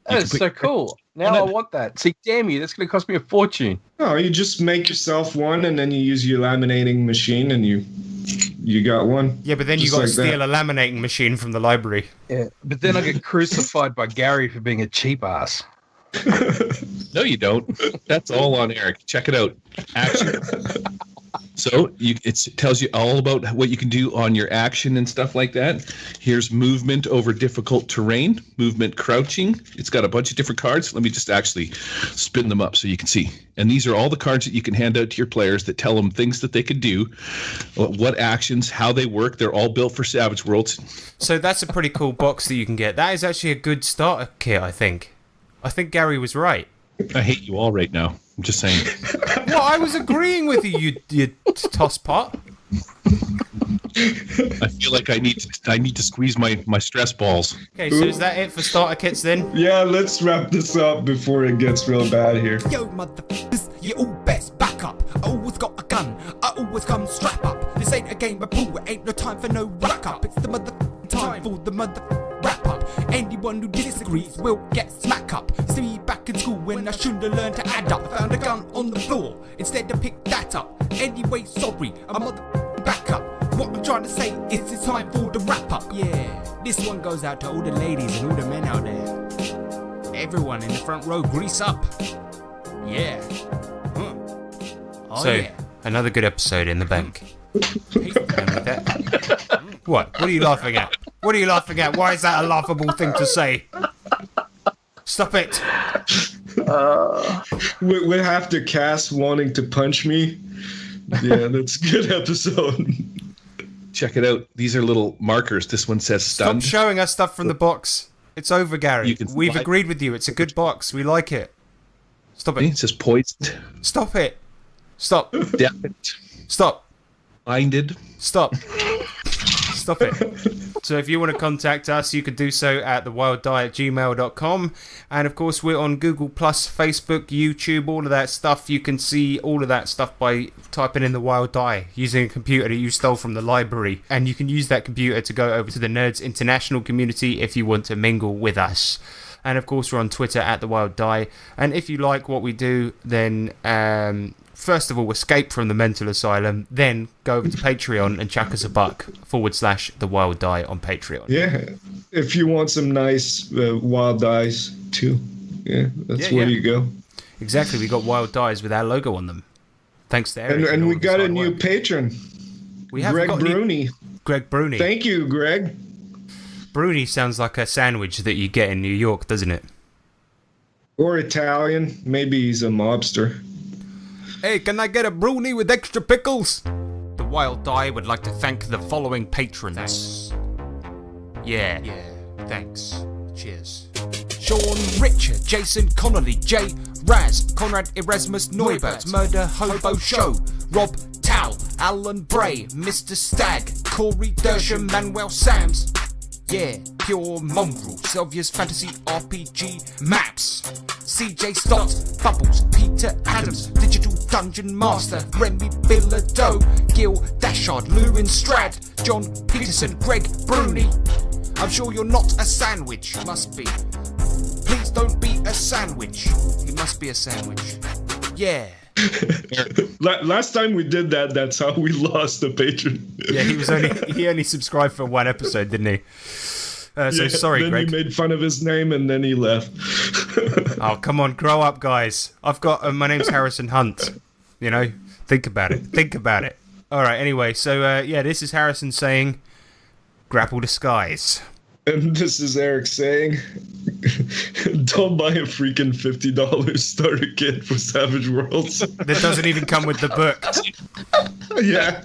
That is so cool. Now I want that. See, damn you, that's going to cost me a fortune. No, you just make yourself one, and then you use your laminating machine, and you got one. Yeah, but then you Just got to like steal that. a laminating machine from the library. Yeah, but then I get crucified by Gary for being a cheap ass. No, you don't. That's all on Eric. Check it out. Action. So it tells you all about what you can do on your action and stuff like that. Here's movement over difficult terrain, movement crouching. It's got a bunch of different cards. Let me just actually spin them up so you can see. And these are all the cards that you can hand out to your players that tell them things that they could do, what actions, how they work. They're all built for Savage Worlds. So that's a pretty cool box that you can get. That is actually a good starter kit, I think. I think Gary was right. I hate you all right now. I'm just saying. Well, I was agreeing with you, you tosspot. I feel like I need to squeeze my stress balls. Okay, so is that it for starter kits then? Yeah, let's wrap this up before it gets real bad here. Yo, motherfuckers, you all best back up. I always got a gun, I always come strap up. This ain't a game of pool, it ain't no time for no rack up. It's the motherfucking time for the motherfucking wrap up. Anyone who disagrees will get smack up. See me back in school when I shouldn't have learned to add up. I found a gun on the floor, instead I picked that up. Anyway, sorry, I'm motherfucking back up. What I'm trying to say is it's time for the wrap up. Yeah, this one goes out to all the ladies and all the men out there. Everyone in the front row, grease up. Yeah. Oh, So, yeah. another good episode in the bank. And with that- What? What are you laughing at? What are you laughing at? Why is that a laughable thing to say? Stop it. We have to cast wanting to punch me. Yeah, that's a good episode. Check it out. These are little markers. This one says Stop stunned. showing us stuff from the box. It's over, Gary. You can We've slide. agreed with you. It's a good box. We like it. Stop It it. says poisoned, Stop it. Stop. deafened, Stop. blinded. Stop. Stop it. So if you want to contact us, you can do so at thewilddie@gmail.com. And of course, we're on Google+, Facebook, YouTube, all of that stuff. You can see all of that stuff by typing in The Wild Die, using a computer that you stole from the library. And you can use that computer to go over to the Nerds International community if you want to mingle with us. And of course, we're on Twitter at The Wild Die. And if you like what we do, then first of all, escape from the mental asylum, then go over to Patreon and chuck us a buck /The Wild Die on Patreon. Yeah, if you want some nice wild dice too. Yeah, that's where you go. Exactly, we got Wild Dies with our logo on them. Thanks to Eric. And all we of his got a hard new work. patron, We have Greg got a new- Bruni. Greg Bruni. Thank you, Greg. Bruni sounds like a sandwich that you get in New York, doesn't it? Or Italian. Maybe he's a mobster. Hey, can I get a Bruni with extra pickles? The Wild Die would like to thank the following patrons. Yeah, thanks. Cheers. Sean Richard, Jason Connolly, Jay Raz, Conrad Erasmus Neubert, Murder Hobo Show, Rob Towle, Alan Bray, Mr. Stagg, Corey Dersham, Manuel Sams. Yeah, Pure Mongrel, Sylvia's Fantasy RPG Maps, CJ Stott, Bubbles, Peter Adams, Digital Dungeon Master, Remy Bilodeau, Gil Dashard, Lewin Strad, John Peterson, Greg Bruni. I'm sure you're not a sandwich, must be. Please don't be a sandwich. He must be a sandwich. Yeah. Last time we did that, that's how we lost the patron. Yeah, he only subscribed for one episode, didn't he? Sorry, then Greg. Then he made fun of his name and then he left. Oh, come on, grow up, guys. I've got my name's Harrison Hunt. You know, think about it. All right. Anyway, so this is Harrison saying, "Grapple the skies." And this is Eric saying, don't buy a freaking $50 starter kit for Savage Worlds. That doesn't even come with the book. Yeah.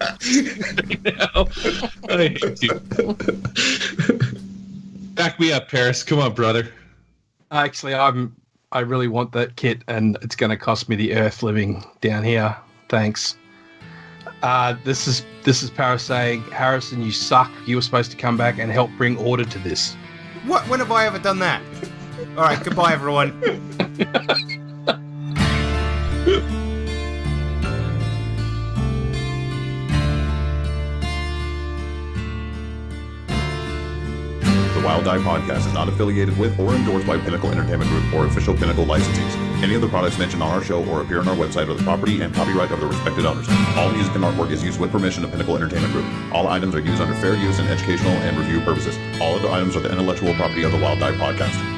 I hate you. Back me up, Paris. Come on, brother. Actually, I really want that kit, and it's going to cost me the earth living down here. Thanks. This is Paris saying, Harrison, you suck. You were supposed to come back and help bring order to this. What? When have I ever done that? All right, goodbye, everyone. The Wild Die Podcast is not affiliated with or endorsed by Pinnacle Entertainment Group or official Pinnacle licensees. Any of the products mentioned on our show or appear on our website are the property and copyright of the respected owners. All music and artwork is used with permission of Pinnacle Entertainment Group. All items are used under fair use and educational and review purposes. All other items are the intellectual property of the Wild Die Podcast.